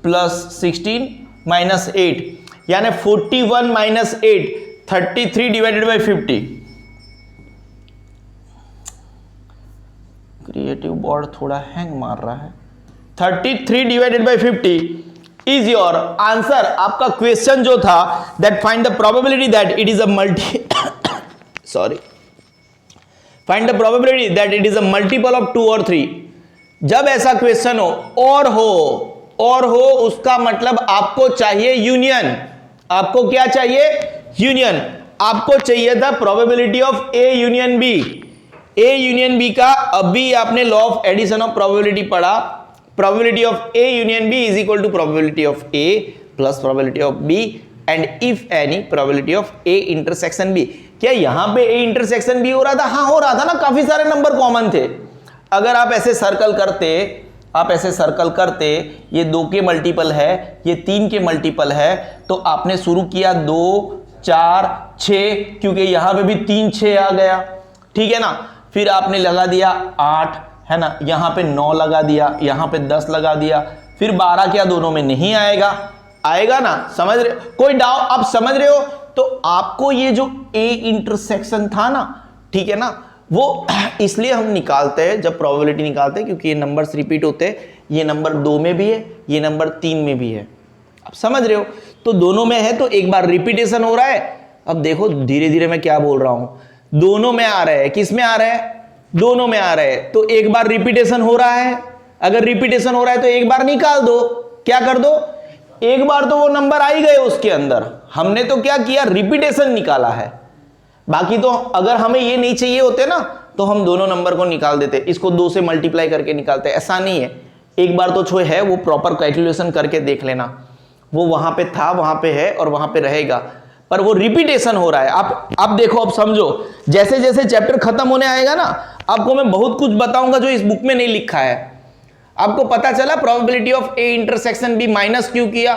प्लस 16 माइनस 8, यानी 41 माइनस 8, 33/50। क्रिएटिव बोर्ड थोड़ा हैंग मार रहा है। 33/50 इज योर आंसर। आपका क्वेश्चन जो था, that find the probability that it is a multi sorry find the probability that it is a multiple of 2 और 3। जब ऐसा क्वेश्चन हो और हो उसका मतलब आपको चाहिए यूनियन। आपको क्या चाहिए? यूनियन। आपको चाहिए था probability of A union B. A union B का अभी आपने law of addition of probability पढ़ा। Probability of A union B is equal to probability of A plus probability of B and if any probability of A intersection B. क्या यहां पे A intersection B हो रहा था? हाँ हो रहा था ना, काफी सारे नंबर कॉमन थे। अगर आप ऐसे सर्कल करते, ये 2 के मल्टीपल है, ये 3 के मल्टीपल है, तो आपने शुरू किया 2 4 6, क्योंकि यहां पे भी 3 6 आ गया, ठीक है ना। फिर आपने लगा दिया 8, है ना, यहां पे 9 लगा दिया, यहां पे 10 लगा दिया, फिर 12 क्या दोनों में नहीं आएगा? आएगा ना, समझ रहे? कोई डाउट? आप समझ रहे हो? तो आपको ये जो ए इंटरसेक्शन था ना, ठीक है ना, वो इसलिए हम निकालते हैं जब प्रोबेबिलिटी निकालते हैं, क्योंकि ये नंबर्स रिपीट होते हैं। ये नंबर 2 में भी है, ये नंबर 3 में भी है। आप समझ रहे हो? तो दोनों में है तो एक बार रिपीटेशन हो रहा है। अब देखो धीरे धीरे मैं क्या बोल रहा हूं, दोनों में आ रहा है। किस में आ रहा है? दोनों में आ रहा है। तो एक बार रिपीटेशन हो रहा है, अगर रिपीटेशन हो रहा है तो एक बार निकाल दो। क्या कर दो? एक बार तो वो नंबर आ ही गए उसके अंदर। हमने तो क्या किया? रिपीटेशन निकाला है। बाकी तो अगर हमें ये नहीं चाहिए होते ना तो हम दोनों नंबर को निकाल देते, इसको 2 से मल्टीप्लाई करके निकालते। ऐसा नहीं है, एक बार तो जो है वो प्रॉपर कैलकुलेशन करके देख लेना, वो वहां पे था, वहां पे है और वहां पे रहेगा, पर वो रिपीटेशन हो रहा है। आप देखो, अब समझो, जैसे जैसे चैप्टर खत्म होने आएगा ना, आपको मैं बहुत कुछ बताऊंगा जो इस बुक में नहीं लिखा है। आपको पता चला probability of A intersection B minus क्यों किया?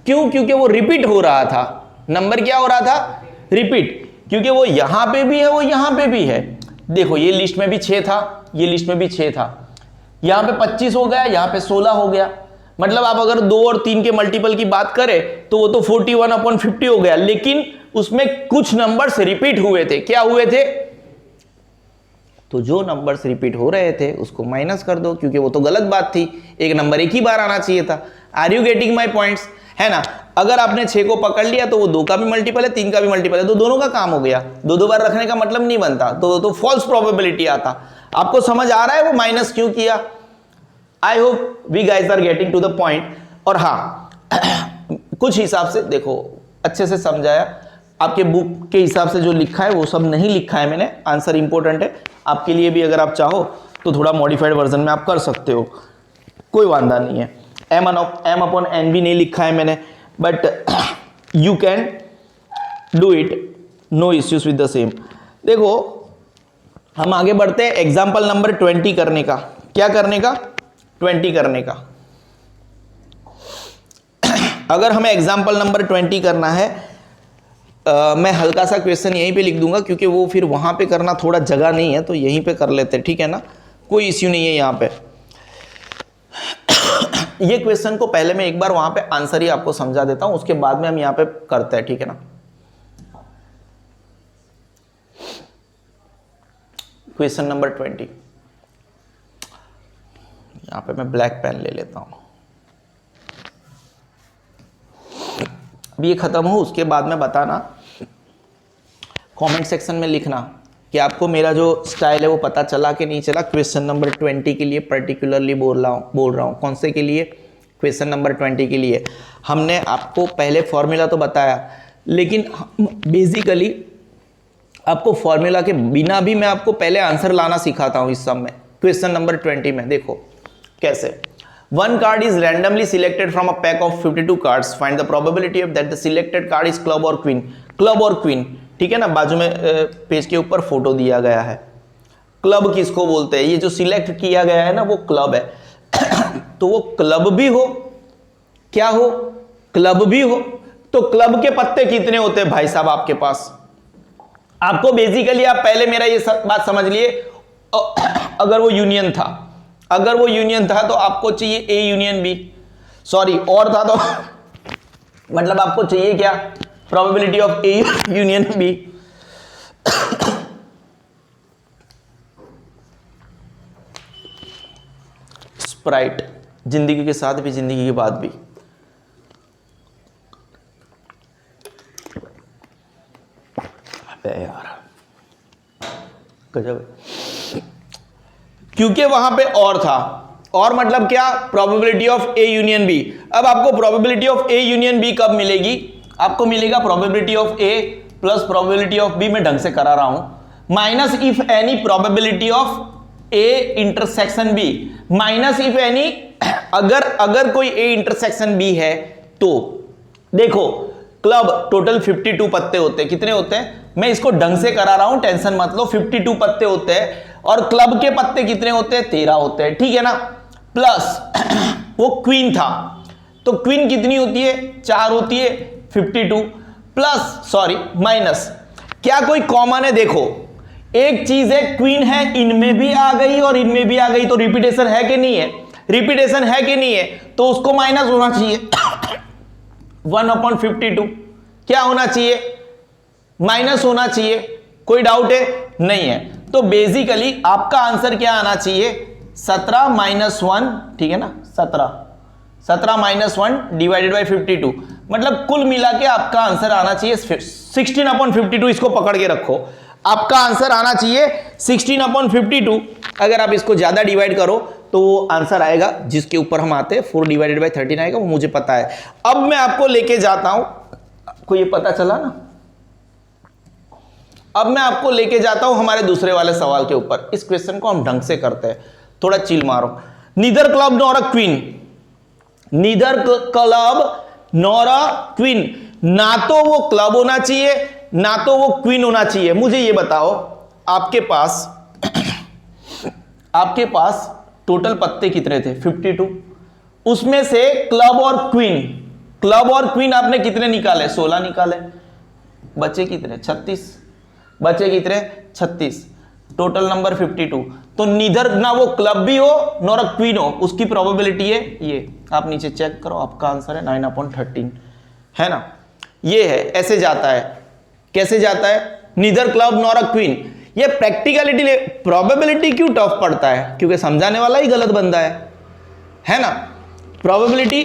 क्यों? क्योंकि वो रिपीट हो रहा था। नंबर क्या हो रहा था? रिपीट। क्योंकि वो यहां पे भी है, वो यहां पे भी है। देखो ये लिस्ट में भी 6 था, ये लिस्ट में भी 6 था, यहां पे 25 हो गया, यहां पे 16 हो गया। मतलब आप अगर 2 और 3 के मल्टीपल की बात करें तो वो तो 41/50 हो गया, लेकिन उसमें कुछ नंबर्स रिपीट हुए थे। क्या हुए थे? तो जो नंबर्स रिपीट हो रहे थे उसको माइनस कर दो, क्योंकि वो तो गलत बात थी, एक नंबर एक ही बार आना चाहिए था। Are you getting my points, है ना। अगर आपने 6 को पकड़ लिया तो वो 2 का भी मल्टीपल है, 3 का भी मल्टीपल है, तो दोनों का काम हो गया। 2 बार रखने का मतलब नहीं बनता, तो फॉल्स प्रोबेबिलिटी आता। आपको समझ आ रहा है वो माइनस क्यों किया? I hope we guys are getting to the point. और हाँ कुछ हिसाब से देखो, अच्छे से समझाया, आपके बुक के हिसाब से जो लिखा है वो सब नहीं लिखा है मैंने, आंसर इंपॉर्टेंट है आपके लिए भी। अगर आप चाहो तो थोड़ा मॉडिफाइड वर्जन में आप कर सकते हो, कोई वांदा नहीं है। m अपॉन n भी नहीं लिखा है मैंने, but you can do it, no issues with the same. देखो हम आगे बढ़ते हैं एग्जाम्पल नंबर 20 करने का। क्या करने का? 20 करने का। अगर हमें एग्जाम्पल नंबर 20 करना है, मैं हल्का सा क्वेश्चन यहीं पे लिख दूंगा, क्योंकि वो फिर वहां पे करना थोड़ा जगह नहीं है, तो यहीं पे कर लेते हैं, ठीक है ना, कोई इश्यू नहीं है यहाँ पे। ये क्वेश्चन को पहले मैं एक बार वहां पे आंसर ही आपको समझा देता हूं, उसके बाद में हम यहाँ पे करते हैं, ठीक है ना। क्वेश्चन नंबर 20, यहां पे मैं ब्लैक पेन ले लेता हूं। अब ये खत्म हो उसके बाद में बताना, कमेंट सेक्शन में लिखना कि आपको मेरा जो स्टाइल है वो पता चला कि नहीं चला। क्वेश्चन नंबर 20 के लिए पर्टिकुलरली बोल रहा हूँ। कौन से के लिए? क्वेश्चन नंबर 20 के लिए। हमने आपको पहले फॉर्मूला तो बताया, लेकिन बेसिकली आपको फॉर्मूला के बिना भी मैं आपको पहले आंसर लाना सिखाता हूँ इस सब में। क्वेश्चन नंबर 20 में देखो कैसे। One card is randomly selected from a pack of 52 cards. Find the probability of that the selected card is club or queen. Club और queen, ठीक है ना। बाजू में पेज के ऊपर फोटो दिया गया है। क्लब किसको बोलते हैं? ये जो सिलेक्ट किया गया है ना वो क्लब है। तो वो क्लब भी हो, क्या हो? क्लब भी हो। तो क्लब के पत्ते कितने होते हैं भाई साहब आपके पास? आपको बेसिकली, आप पहले मेरा ये बात समझ लिए, अगर वो यूनियन था, तो आपको चाहिए ए यूनियन बी, सॉरी और था तो मतलब आपको चाहिए क्या? Probability of A union B. Sprite, जिंदगी के साथ भी जिंदगी के बाद भी। यार गजब है, क्योंकि वहां पे और था। और मतलब क्या? Probability of A union B. अब आपको probability of A union B कब मिलेगी? आपको मिलेगा probability of A plus probability of B, मैं ढंग से करा रहा हूं, minus if any probability of A intersection B, minus if any, अगर कोई ए इंटरसेक्शन बी है तो। देखो क्लब टोटल 52 पत्ते होते हैं। कितने होते हैं? मैं इसको ढंग से करा रहा हूं, टेंशन मत लो। 52 पत्ते होते हैं। और क्लब के पत्ते कितने होते हैं? 13 होते हैं, ठीक है ना। प्लस वो क्वीन था, तो क्वीन कितनी होती है? 4 होती है। 52 प्लस, सॉरी माइनस, क्या कोई कॉमन है? देखो एक चीज है, क्वीन है, इनमें भी आ गई और इनमें भी आ गई, तो रिपीटेशन है कि नहीं है? रिपीटेशन है कि नहीं है? तो उसको माइनस होना चाहिए। 1/52 क्या होना चाहिए? माइनस होना चाहिए। कोई डाउट है? नहीं है। तो बेसिकली आपका आंसर क्या आना चाहिए? 17 - 1, ठीक है ना। 17 - 1 डिवाइडेड बाई 52, मतलब कुल मिला के आपका आंसर आना चाहिए 16/52। इसको पकड़ के रखो, आपका आंसर आना चाहिए 16/52। अगर आप इसको ज्यादा डिवाइड करो तो वो आंसर आएगा जिसके ऊपर हम आते हैं 4 डिवाइडेड बाई 13 आएगा, वो मुझे पता है। अब मैं आपको लेके जाता हूं, आपको ये पता चला ना। अब मैं आपको लेके जाता हूं हमारे दूसरे वाले सवाल के ऊपर। इस क्वेश्चन को हम ढंग से करते हैं, थोड़ा चिल मारो। Neither club nor a queen, neither club nor a queen, ना तो वो क्लब होना चाहिए ना तो वो क्वीन होना चाहिए। मुझे ये बताओ, आपके पास टोटल पत्ते कितने थे? 52। उसमें से क्लब और क्वीन आपने कितने निकाले? 16 निकाले। बचे कितने? 36। बचे कितने? 36। Total number 52। तो नीदर, ना वो क्लब भी हो नॉर अ क्वीन हो, उसकी प्रोबेबिलिटी है ये। आप नीचे चेक करो, आपका आंसर है 9/13, है ना। ये है, ऐसे जाता है। कैसे जाता है? Neither club nor a queen. ये प्रैक्टिकलिटी प्रोबेबिलिटी क्यों टफ पड़ता है? क्योंकि समझाने वाला ही गलत बंदा है ना? Probability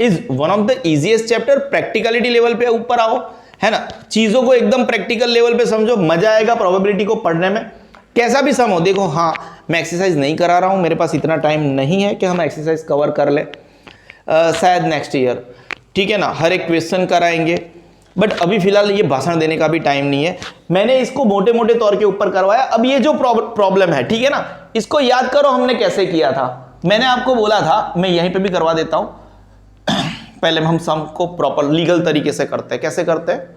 is one of the easiest chapter. Practicality level पे ऊपर आओ, है ना, चीजों को एकदम प्रैक्टिकल लेवल पे समझो, मजा आएगा प्रोबेबिलिटी को पढ़ने में। कैसा भी सम हो, देखो हाँ मैं एक्सरसाइज नहीं करा रहा हूं, मेरे पास इतना टाइम नहीं है कि हम एक्सरसाइज कवर कर ले, शायद नेक्स्ट ईयर, ठीक है ना, हर एक क्वेश्चन कराएंगे, बट अभी फिलहाल ये भाषण देने का भी टाइम नहीं है। मैंने इसको मोटे मोटे तौर के ऊपर करवाया। अब ये जो प्रॉब्लम है, ठीक है ना, इसको याद करो हमने कैसे किया था। मैंने आपको बोला था, मैं यहीं पे भी करवा देता हूं, पहले हम सम को प्रॉपर लीगल तरीके से करते हैं। कैसे करते हैं,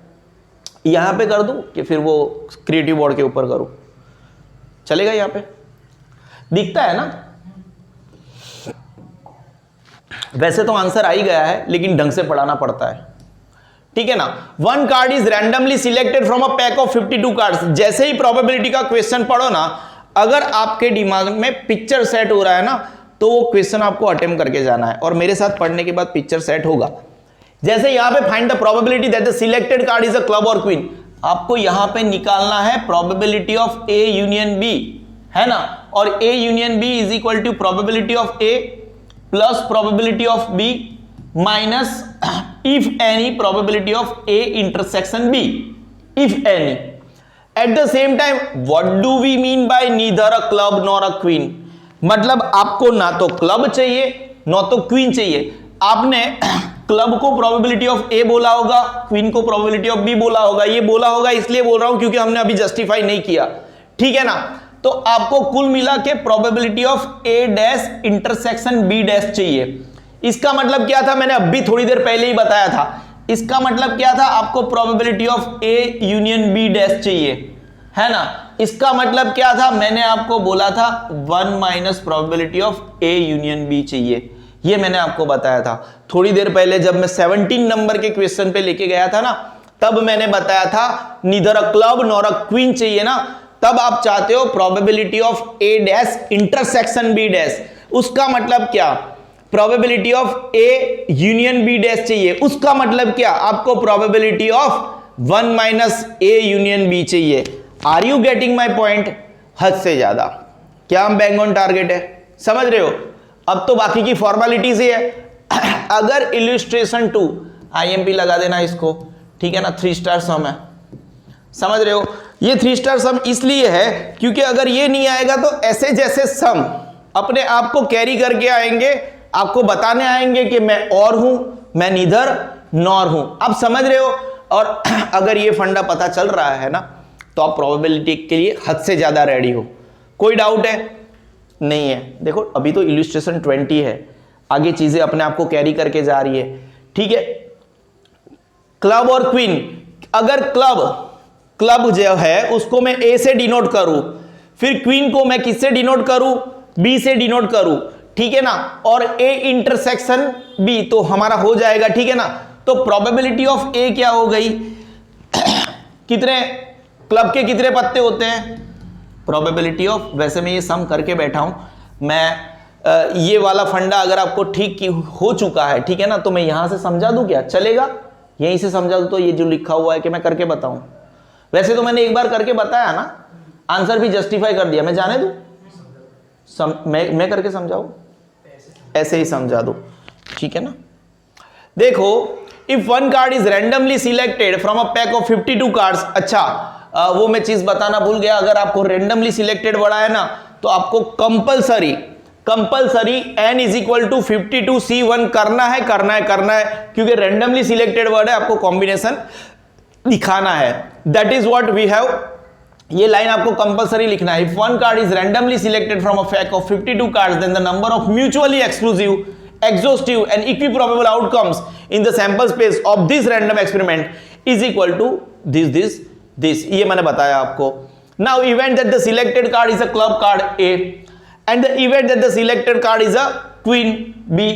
यहां पे कर दूं कि फिर वो क्रिएटिव बोर्ड के ऊपर करूं? चलेगा? यहां पे दिखता है ना? वैसे तो आंसर आ ही गया है, लेकिन ढंग से पढ़ाना पड़ता है, ठीक है ना। One card is randomly selected from a pack of 52 cards. जैसे ही प्रोबेबिलिटी का क्वेश्चन पढ़ो ना, अगर आपके दिमाग में पिक्चर सेट हो रहा है ना, तो वो क्वेश्चन आपको अटेम्प्ट करके जाना है, और मेरे साथ पढ़ने के बाद पिक्चर सेट होगा। जैसे यहां पे find the probability that the selected card is a club और क्वीन, आपको यहां पे निकालना है probability of A union B, है ना, और A union B is equal to probability of A plus probability of B minus if any probability of A intersection B, if any. At the same time, what do we mean by neither a club nor a queen? मतलब आपको ना तो club चाहिए ना तो queen चाहिए। आपने club को प्रोबेबिलिटी ऑफ ए बोला होगा, क्वीन को प्रोबेबिलिटी ऑफ बी बोला होगा। ये बोला होगा इसलिए बोल रहा हूं क्योंकि हमने अभी जस्टिफाई नहीं किया, ठीक है ना। तो आपको कुल मिला के probability of A dash intersection B dash चाहिए। इसका मतलब क्या था, मैंने अभी थोड़ी देर पहले ही बताया था। इसका मतलब क्या था, आपको probability of A union B dash चाहिए, है ना। इसका मतलब क्या था, मैंने आपको बोला था 1 minus probability of A union B चाहिए। ये मैंने आपको बताया था थोड़ी देर पहले, जब मैं 17 नंबर के क्वेश्चन पे लेके गया था ना, तब मैंने बताया था neither a club nor a queen चाहिए ना। तब आप चाहते हो probability of A dash intersection B dash. उसका मतलब क्या, probability of A union B dash चाहिए। उसका मतलब क्या, आपको probability of 1 minus A union B चाहिए। Are you getting my point? हद से ज्यादा। क्या हम बैंग ऑन टारगेट है, समझ रहे हो। अब तो बाकी की फॉर्मेलिटीज ही है। अगर इलस्ट्रेशन 2 IMP लगा देना इसको, ठीक है ना, 3 स्टार सम है, समझ रहे हो। ये 3 स्टार सम इसलिए है क्योंकि अगर ये नहीं आएगा तो ऐसे जैसे सम अपने आप को कैरी करके आएंगे, आपको बताने आएंगे कि मैं और हूं, मैं नीदर नॉर हूं। आप समझ रहे हो। और अगर ये फंडा पता चल रहा है ना, तो आप प्रोबेबिलिटी के लिए हद से ज्यादा रेडी हो। कोई डाउट है? नहीं है। देखो अभी तो इलस्ट्रेशन 20 है, आगे चीजें अपने आप को कैरी करके जा रही है, ठीक है। क्लब और क्वीन, अगर क्लब जो है उसको मैं ए से डिनोट करूं, फिर क्वीन को मैं किससे डिनोट करूं, बी से डिनोट करूं, ठीक है ना, और ए इंटरसेक्शन बी तो हमारा हो जाएगा, ठीक है ना। तो प्रोबेबिलिटी ऑफ ए क्या हो गई, कितने क्लब के कितने पत्ते होते हैं, प्रोबेबिलिटी ऑफ, वैसे मैं ये सम करके बैठा हूं, मैं ये वाला फंडा अगर आपको ठीक हो चुका है, ठीक है ना, तो मैं यहां से समझा दूं, क्या चलेगा? यहीं से समझा दूं तो ये जो लिखा हुआ है कि मैं करके बताऊं, वैसे तो मैंने एक बार करके बताया ना, आंसर भी जस्टिफाई कर दिया, मैं जाने दूं, मैं करके समझाऊं, ऐसे ही समझा दो, ठीक है ना। देखो, if one card is randomly selected from a pack of 52 cards. अच्छा, वो मैं चीज बताना भूल गया, अगर आपको रैंडमली सिलेक्टेड वर्ड है ना, तो आपको compulsory n is equal to 52C1 करना है, क्योंकि रैंडमली सिलेक्टेड वर्ड है, आपको कॉम्बिनेशन दिखाना है। That is what we have. ये लाइन आपको कंपलसरी लिखना है। If one card is randomly selected from a pack of 52 cards, then the number of mutually exclusive, exhaustive and equiprobable outcomes in the sample space of this random experiment is equal to this। ये मैंने बताया आपको। Now event that the selected card is a club card A and the event that the selected card is a queen B,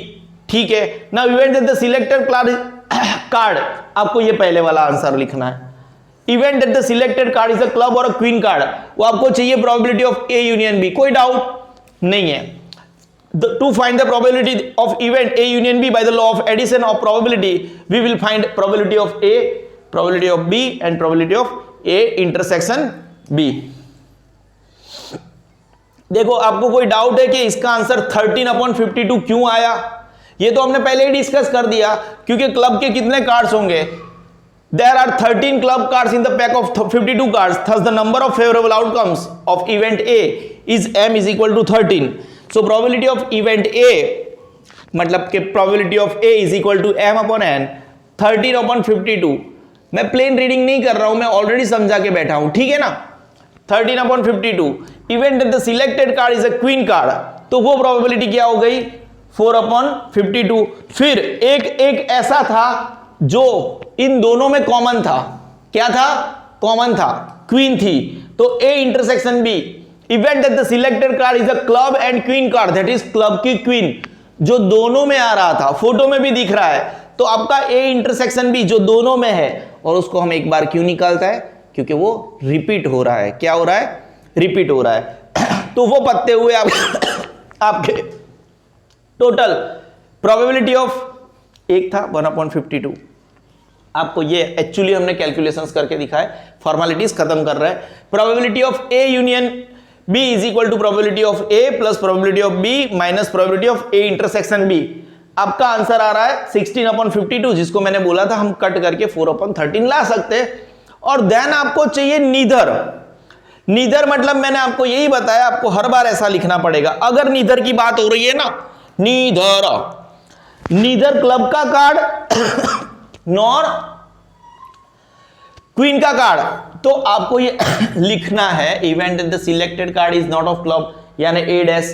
ठीक है। Now event that the selected card आपको ये पहले वाला आंसर लिखना है। Event that the selected card is a club or a queen card, वो आपको चाहिए probability of A union B, कोई डाउट नहीं है। To find the probability of event A union B by the law of addition of probability, we will find probability of A, probability of B and probability of A intersection B, देखो आपको कोई doubt है कि इसका answer 13/52 क्यों आया? ये तो हमने पहले ही डिस्कस कर दिया, क्योंकि क्लब के कितने कार्ड्स होंगे? There are 13 club cards in the pack of 52 cards. Thus, the number of favorable outcomes of event A is M is equal to 13. So, probability of event A मतलब कि probability of A is equal to M upon N 13/52. मैं plane reading नहीं कर रहा हूं, मैं already समझा के बैठा हूं, ठीक है ना? 13/52. Event the selected card is a queen card, तो वो प्रोबेबिलिटी क्या हो गई? 4/52. फिर एक ऐसा था जो इन दोनों में कॉमन था। क्या था? कॉमन था, क्वीन थी। तो A intersection B, event that the selected card is a club and queen card, that is club की क्वीन, जो दोनों में आ रहा था, फोटो में भी दिख रहा है। तो आपका ए इंटरसेक्शन बी जो दोनों में है, और उसको हम एक बार क्यों निकालता है? क्योंकि वो रिपीट हो रहा है। क्या हो रहा है? रिपीट हो रहा है। तो वो पत्ते हुए आपके टोटल प्रोबेबिलिटी ऑफ एक था 1/52। आपको ये एक्चुअली हमने कैलकुलेशंस करके दिखाए, फॉर्मेलिटीज खत्म कर रहे हैं। Probability of A union B is equal to probability of A plus probability of B minus probability of A intersection B. आपका आंसर आ रहा है 16/52, जिसको मैंने बोला था हम कट करके 4/13 ला सकते हैं। और देन आपको चाहिए नीदर। नीदर मतलब मैंने आपको यही बताया, आपको हर बार ऐसा लिखना पड़ेगा। अगर नीदर की बात हो रही है ना, नीदर क्लब का कार्ड नॉर क्वीन का कार्ड, तो आपको ये लिखना है event the selected card is not of club यानी A dash,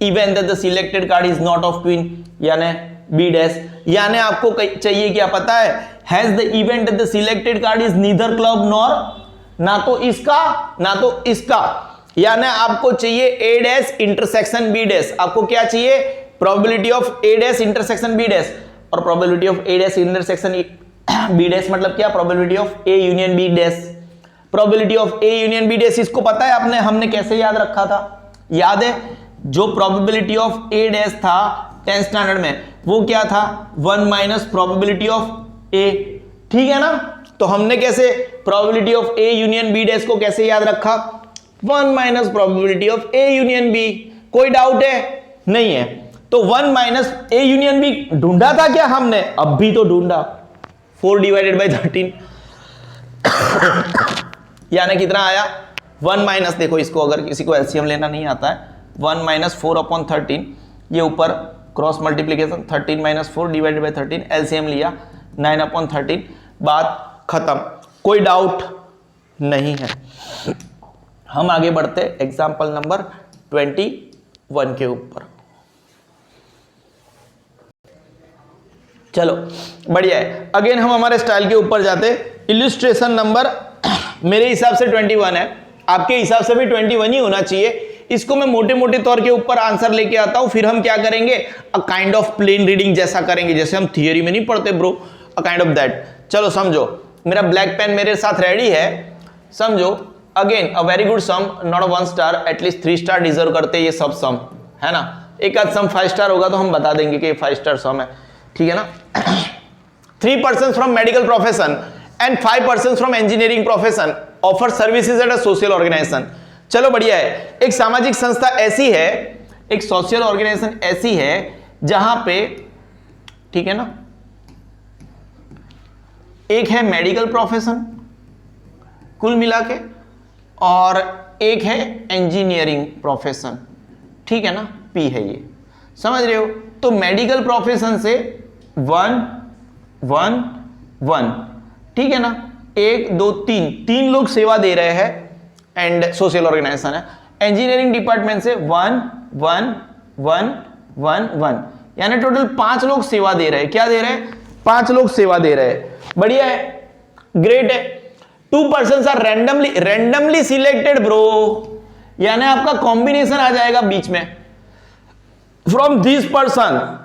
event the selected card is not of queen यानी बी डैश। यानी आपको चाहिए क्या पता है? Has the event the selected card is neither club nor, ना तो इसका ना तो इसका, यानी आपको चाहिए A dash intersection B dash. आपको क्या चाहिए? Probability of A dash intersection B dash, और probability of A dash intersection B dash मतलब क्या? Probability of A union B dash. Probability of A union B dash इसको पता है आपने, हमने कैसे याद रखा था? याद है? जो प्रोबेबिलिटी ऑफ ए डैश था 10th स्टैंडर्ड में, वो क्या था? 1 माइनस प्रोबेबिलिटी ऑफ ए, ठीक है ना? तो हमने कैसे probability of A union B dash को कैसे याद रखा? 1 minus probability of A union B. कोई डाउट है? नहीं है। तो 1 माइनस ए यूनियन बी ढूंढा था क्या हमने? अब भी तो ढूंढा, 4/13 यानी कितना आया? 1 माइनस, देखो इसको अगर किसी को एलसीएम लेना नहीं आता है, 1 माइनस 4/13, ये ऊपर क्रॉस मल्टीप्लीकेशन 13 माइनस 4/13, एलसीएम लिया 9/13, बात खत्म। कोई डाउट नहीं है। हम आगे बढ़ते एग्जाम्पल नंबर 21 के ऊपर। चलो बढ़िया है। अगेन हम हमारे स्टाइल के ऊपर जाते। इलिस्ट्रेशन नंबर मेरे हिसाब से 21 है, आपके हिसाब से भी 21 ही होना चाहिए। इसको मैं मोटे मोटे तौर के ऊपर आंसर लेके आता हूं, फिर हम क्या करेंगे? A kind of plain reading जैसा करेंगे, जैसे हम थियरी में नहीं पढ़ते bro, a kind of that. चलो समझो, मेरा ब्लैक पेन मेरे साथ रेडी है, समझो। Again a very good sum, not 1 star, at least 3 star deserve करते ये सब सम, है ना? एक आध सम 5 स्टार होगा तो हम बता देंगे कि 5 स्टार सम है, ठीक है ना? 3 persons from medical profession and 5 persons from engineering profession offer services at a social organization। चलो बढ़िया है। एक सामाजिक संस्था ऐसी है, एक सोशल ऑर्गेनाइजेशन ऐसी है जहां पे, ठीक है ना, एक है मेडिकल प्रोफेशन कुल मिला के, और एक है इंजीनियरिंग प्रोफेशन, ठीक है ना? पी है ये, समझ रहे हो? तो मेडिकल प्रोफेशन से 1 1 1, ठीक है ना? 1 2 3 लोग सेवा दे रहे हैं एंड सोशल ऑर्गेनाइजेशन है। इंजीनियरिंग डिपार्टमेंट से 1 1 1 1 1, यानी टोटल 5 लोग सेवा दे रहे हैं। क्या दे रहे हैं? 5 लोग सेवा दे रहे हैं। बढ़िया है, ग्रेट है। 2 persons are randomly selected bro, यानी आपका कॉम्बिनेशन आ जाएगा बीच में फ्रॉम दिस पर्सन।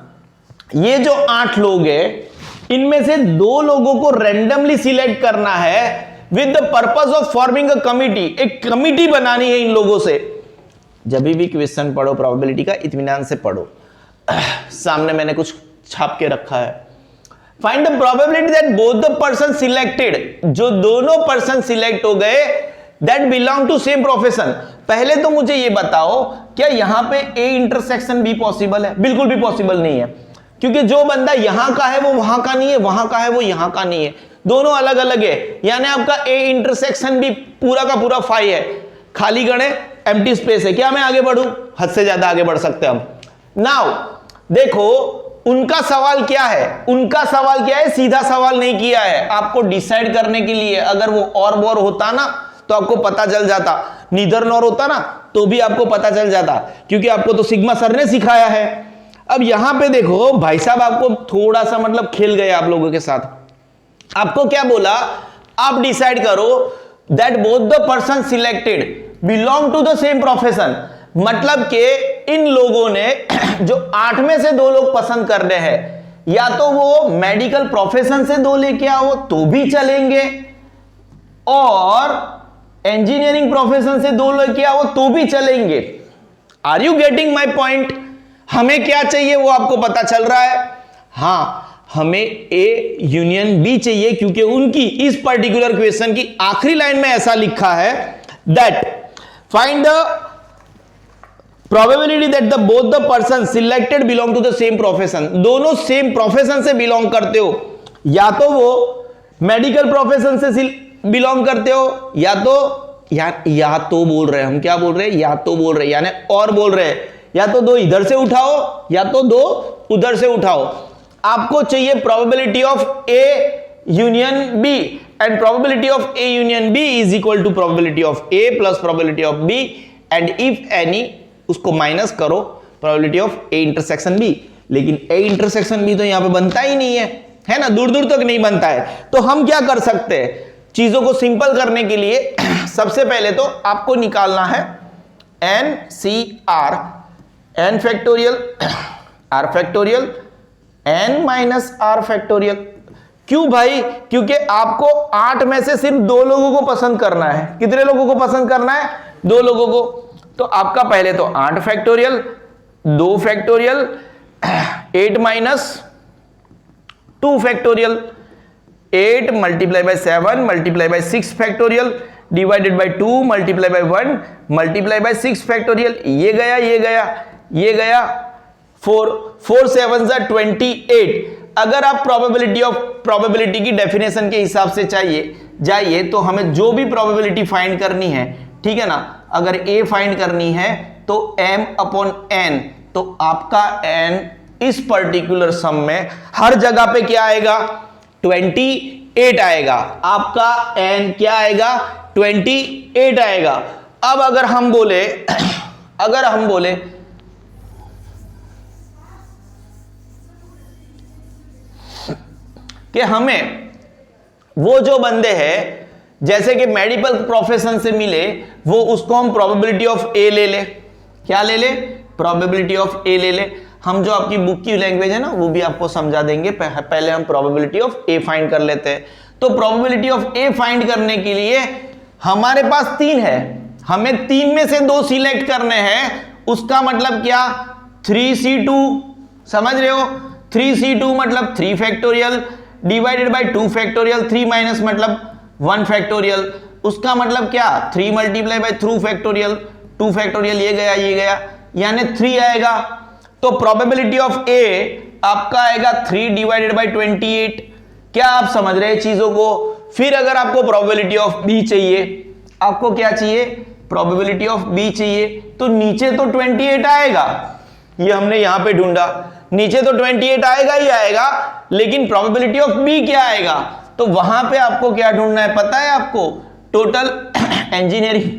ये जो 8 लोग हैं, इनमें से 2 लोगों को रैंडमली सिलेक्ट करना है with the purpose of forming a committee. एक कमिटी बनानी है इन लोगों से। जब भी क्वेश्चन पढ़ो प्रोबेबिलिटी का, इत्मीनान से पढ़ो। सामने मैंने कुछ छाप के रखा है। Find the probability that both the person selected, जो दोनों पर्सन सिलेक्ट हो गए, that belong to same profession. पहले तो मुझे ये बताओ क्या यहां पे ए इंटरसेक्शन बी पॉसिबल है? बिल्कुल भी पॉसिबल नहीं है, क्योंकि जो बंदा यहां का है वो वहां का नहीं है, वहां का है वो यहां का नहीं है, दोनों अलग अलग है। यानी आपका ए इंटरसेक्शन बी पूरा का पूरा फाई है, खाली गण है, एम्प्टी स्पेस है। क्या मैं आगे बढ़ूं? हद से ज्यादा आगे बढ़ सकते हैं हम। नाउ देखो उनका सवाल क्या है, उनका सवाल क्या है, सीधा सवाल नहीं किया है आपको डिसाइड करने के लिए। अगर वो और बोर होता ना तो आपको पता चल जाता, नीदर नॉर होता ना तो भी आपको पता चल जाता, क्योंकि आपको तो सिग्मा सर ने सिखाया है। अब यहां पे देखो भाई साहब आपको थोड़ा सा मतलब खेल गए आप लोगों के साथ। आपको क्या बोला, आप डिसाइड करो that both the person selected belong to the same profession. मतलब कि इन लोगों ने जो 8 में से 2 लोग पसंद कर रहे हैं, या तो वो मेडिकल प्रोफेशन से 2 लेके आओ तो भी चलेंगे, और इंजीनियरिंग प्रोफेशन से 2 लेके आओ तो भी चलेंगे। Are you getting my point? हमें क्या चाहिए वो आपको पता चल रहा है। हां, हमें ए यूनियन बी चाहिए, क्योंकि उनकी इस पर्टिकुलर क्वेश्चन की आखिरी लाइन में ऐसा लिखा है that find the probability that the both the person selected belong to the same profession. दोनों सेम प्रोफेशन से बिलोंग करते हो, या तो वो मेडिकल प्रोफेशन से बिलोंग करते हो, या तो बोल रहे हैं हम, क्या बोल रहे हैं, या तो बोल रहे हैं, यानी और बोल रहे हैं, या तो 2 इधर से उठाओ या तो 2 उधर से उठाओ। आपको चाहिए probability of A union B, and probability of A union B is equal to probability of A plus probability of B, and if any उसको माइनस करो probability of A intersection B. लेकिन ए इंटरसेक्शन बी तो यहां पे बनता ही नहीं है ना, दूर दूर तक नहीं बनता है। तो हम क्या कर सकते हैं, चीजों को सिंपल करने के लिए सबसे पहले तो आपको निकालना है n C r, n factorial r factorial n minus r factorial. क्यों भाई? क्योंकि आपको 8 में से सिर्फ 2 लोगों को पसंद करना है। कितने लोगों को पसंद करना है? 2 लोगों को। तो आपका पहले तो 8 factorial, 2 factorial, 8 minus 2 factorial, 8 multiply by 7 multiply by 6 factorial divided bye 2 multiply by 1 multiply by 6 factorial. ये गया, ये गया, ये गया 4 7 जा 28। अगर आप प्रोबेबिलिटी की डेफिनेशन के हिसाब से जाइए तो हमें जो भी प्रोबेबिलिटी फाइंड करनी है, ठीक है ना, अगर ए फाइंड करनी है तो m अपॉन n, तो आपका n इस पर्टिकुलर सम में हर जगह पे क्या आएगा? 28 आएगा। आपका n क्या आएगा? 28 आएगा। अब अगर हम बोले कि हमें वो जो बंदे हैं जैसे कि मेडिकल प्रोफेशन से मिले, वो उसको हम प्रोबेबिलिटी ऑफ ए ले ले। क्या ले ले? प्रोबेबिलिटी ऑफ ए ले ले। हम जो आपकी बुक की लैंग्वेज है ना वो भी आपको समझा देंगे, पहले हम प्रोबेबिलिटी ऑफ ए फाइंड कर लेते हैं। तो प्रोबेबिलिटी ऑफ ए फाइंड करने के लिए हमारे पास 3 है, हमें 3 में से 2 सिलेक्ट करने हैं। उसका मतलब क्या? 3c2, समझ रहे हो? 3c2 मतलब 3 factorial divided bye 2 factorial, 3 minus मतलब 1 फैक्टोरियल। उसका मतलब क्या? 3 मल्टीप्लाई बाय 2 फैक्टोरियल, 2 फैक्टोरियल, ये गया, ये गया, यानी 3 आएगा। तो प्रोबेबिलिटी ऑफ ए आपका आएगा 3 डिवाइडेड बाय 28। क्या आप समझ रहे हैं चीजों को? फिर अगर आपको प्रोबेबिलिटी ऑफ बी चाहिए, आपको क्या चाहिए? प्रोबेबिलिटी ऑफ बी चाहिए, तो नीचे तो 28 आएगा, ये हमने यहां पे ढूंढा, नीचे तो 28 आएगा ही आएगा, लेकिन प्रोबेबिलिटी ऑफ बी क्या आएगा? तो वहां पे आपको क्या ढूंढना है पता है आपको? टोटल इंजीनियरिंग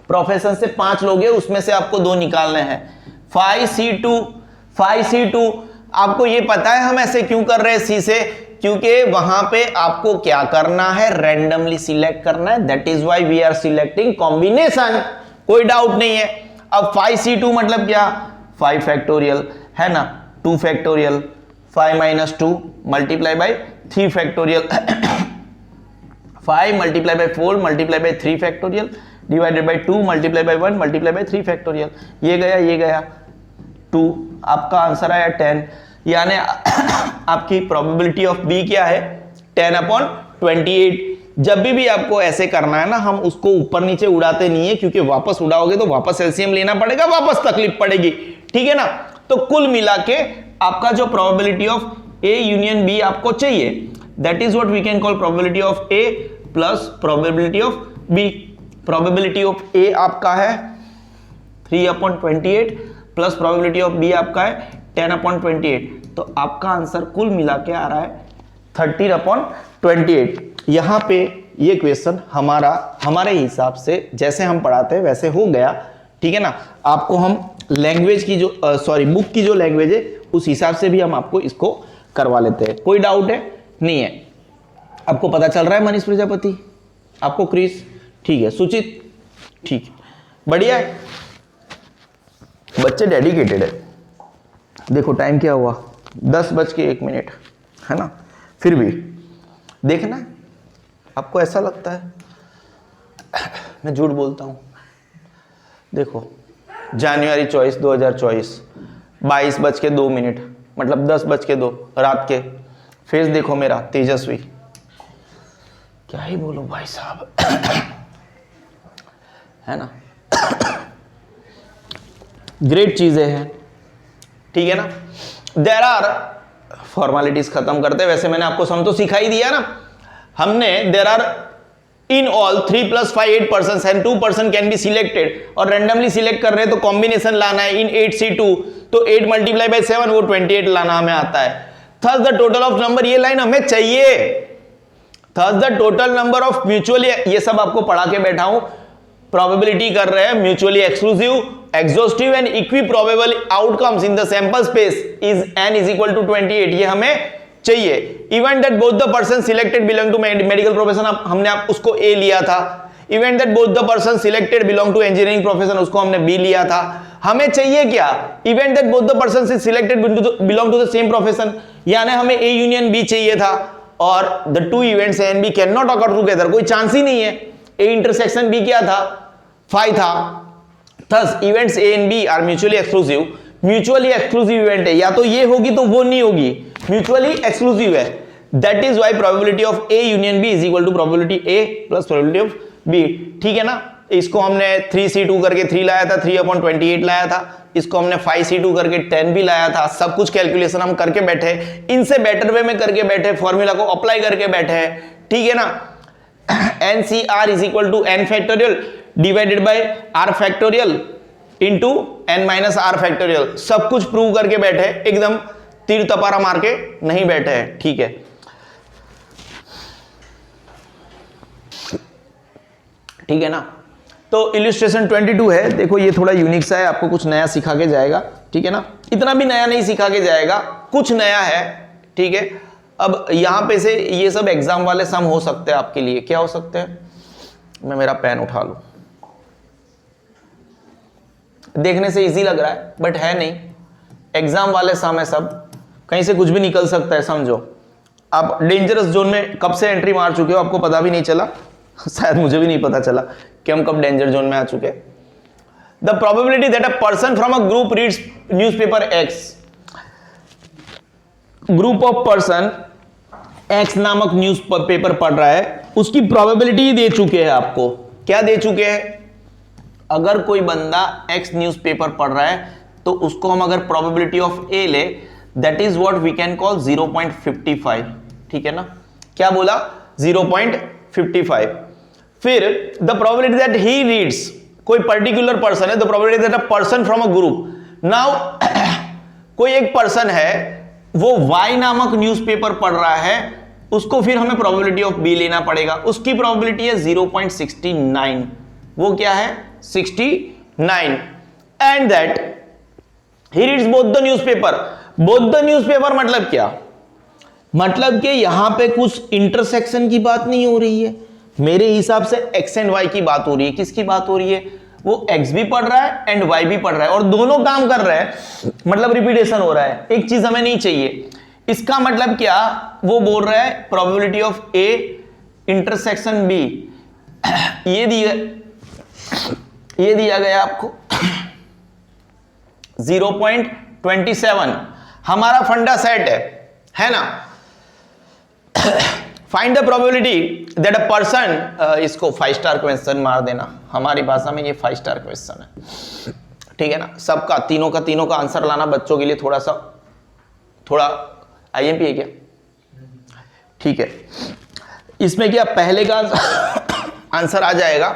प्रोफेशन से 5 लोग हैं, उसमें से आपको 2 निकालने हैं। 5c2 आपको ये पता है हम ऐसे क्यों कर रहे हैं सी से? क्योंकि वहां पे आपको क्या करना है? रैंडमली सिलेक्ट करना है, that is why we are selecting combination, कोई डाउट नहीं है। अब 5c2 मतलब क्या? 5 फैक्टोरियल है ना, 2 factorial, 5 minus 2 multiply by 3 factorial, 5 multiply by 4 multiply by 3 factorial divided bye 2 multiply by 1 multiply by 3 factorial. ये गया 2, आपका आंसर आया 10। यानी आपकी प्रोबेबिलिटी ऑफ बी क्या है? 10 अपॉन 28। जब भी आपको ऐसे करना है ना, हम उसको ऊपर नीचे उड़ाते नहीं है, क्योंकि वापस उड़ाओगे तो वापस एलसीएम लेना पड़ेगा, वापस तकलीफ पड़ेगी, ठीक है ना। तो कुल मिला के आपका जो probability of A union B आपको चाहिए, that is what we can call probability of A plus probability of B. Probability of A आपका है 3/28 प्लस प्रोबेबिलिटी ऑफ बी आपका है 10/28, तो आपका आंसर कुल मिला के आ रहा है 13/28। यहां पे ये क्वेश्चन हमारे हिसाब से जैसे हम पढ़ाते हैं वैसे हो गया, ठीक है ना। आपको हम लैंग्वेज की जो बुक की जो लैंग्वेज है उस हिसाब से भी हम आपको इसको करवा लेते हैं। कोई डाउट है? नहीं है। आपको पता चल रहा है मनीष प्रजापति, आपको क्रिस, ठीक है, सुचित, ठीक है, बढ़िया है, बच्चे डेडिकेटेड है। देखो टाइम क्या हुआ, 10:01 है ना। फिर भी देखना, आपको ऐसा लगता है मैं झूठ बोलता हूं। देखो जनवरी 2024 22:02, मतलब 10:02 रात के। फेस देखो मेरा तेजस्वी, क्या ही बोलूं भाई साहब है ना। ग्रेट चीजें हैं, ठीक है ना। देयर आर फॉर्मेलिटीज खत्म करते, वैसे मैंने आपको सम तो सिखा ही दिया ना हमने। There are in all 3 + 5 8 persons and 2 person can be selected, और रैंडमली सिलेक्ट कर रहे हैं तो कॉम्बिनेशन लाना है। इन 8C2 तो 8 × 7 वो 28 लाना हमें आता है। Thus the total of number, ये लाइन हमें चाहिए। Thus the total number of mutually, ये सब आपको पढ़ा के बैठा हूं, प्रोबेबिलिटी कर रहे हैं mutually exclusive, exhaustive and equiprobable outcomes in the sample space is n is equal to 28, ये हमें चाहिए। Event that both the person selected belong to medical profession, हमने उसको A लिया था। Event that both the person selected belong to engineering profession, उसको हमने B लिया था। हमें चाहिए क्या? Event that both the persons selected belong to the same profession, यानी हमें A union B चाहिए था, और the two events A and B cannot occur together, कोई चांस ही नहीं है। A intersection B क्या था? phi था। Thus events A and B are mutually exclusive, mutually exclusive event है, या तो ये होगी तो वो नहीं होगी, म्यूचुअली एक्सक्लूसिव है। That is why probability of A union B is equal to probability A plus probability of B, ठीक है ना। इसको हमने 3C2 करके 3 लाया था, 3/28 लाया था, इसको हमने 5C2 करके 10 भी लाया था। सब कुछ कैलकुलेशन हम करके बैठे, इनसे बेटर वे में करके बैठे, फॉर्मूला को अप्लाई करके बैठे, ठीक है ना। NCR is equal to n factorial divided by r factorial into n-r factorial, सब कुछ प्रूव करके बैठे, एकदम तीर तपारा मार के नहीं बैठे हैं, ठीक है। ठीक है ना। तो इलस्ट्रेशन 22 है, देखो ये थोड़ा यूनिक सा है, आपको कुछ नया सिखा के जाएगा, ठीक है ना। इतना भी नया नहीं सिखा के जाएगा, कुछ नया है, ठीक है। अब यहां पे से ये सब एग्जाम वाले सम हो सकते हैं आपके लिए, क्या हो सकते हैं, मैं मेरा पेन उठा लूं। देखने से इजी लग रहा है बट है नहीं, एग्जाम वाले सम है सब, कहीं से कुछ भी निकल सकता है, समझो। आप डेंजरस जोन में कब से एंट्री मार चुके हो, आपको पता भी नहीं चला शायद मुझे भी नहीं पता चला कि हम कब डेंजर जोन में आ चुके। The probability that a person from a group reads newspaper x, group of person x नामक न्यूज पेपर पढ़ रहा है, उसकी प्रोबेबिलिटी दे चुके हैं आपको। क्या दे चुके हैं? अगर कोई बंदा एक्स न्यूज़पेपर पढ़ रहा है तो उसको हम अगर प्रोबेबिलिटी ऑफ ए ले, that is what we can call 0.55, ठीक है ना। क्या बोला? 0.55। फिर the probability that he reads, कोई पर्टिकुलर पर्सन है, the probability that a person from a group, now कोई एक पर्सन है वो वाई नामक न्यूज़पेपर पढ़ रहा है, उसको फिर हमें प्रोबेबिलिटी ऑफ बी लेना पड़ेगा, उसकी प्रोबेबिलिटी है 0.69, वो क्या है 69, and that he reads both the newspaper. Both the newspaper मतलब क्या? मतलब कि यहां पे कुछ इंटरसेक्शन की बात नहीं हो रही है, मेरे हिसाब से एक्स एंड वाई की बात हो रही है। किसकी बात हो रही है? वो एक्स भी पढ़ रहा है एंड वाई भी पढ़ रहा है, और दोनों काम कर रहे हैं, मतलब रिपीटेशन हो रहा है, एक चीज हमें नहीं चाहिए। इसका मतलब क्या? वो बोल रहा है probability of A intersection B, ये दिया गया आपको 0.27। हमारा फंडा सेट है ना। Find the probability that a person, इसको 5 स्टार क्वेश्चन मार देना, हमारी भाषा में ये 5 स्टार क्वेश्चन है, ठीक है ना। सबका तीनों का आंसर लाना बच्चों के लिए थोड़ा आईएमपी है क्या, ठीक है। इसमें क्या पहले का आंसर आ जाएगा,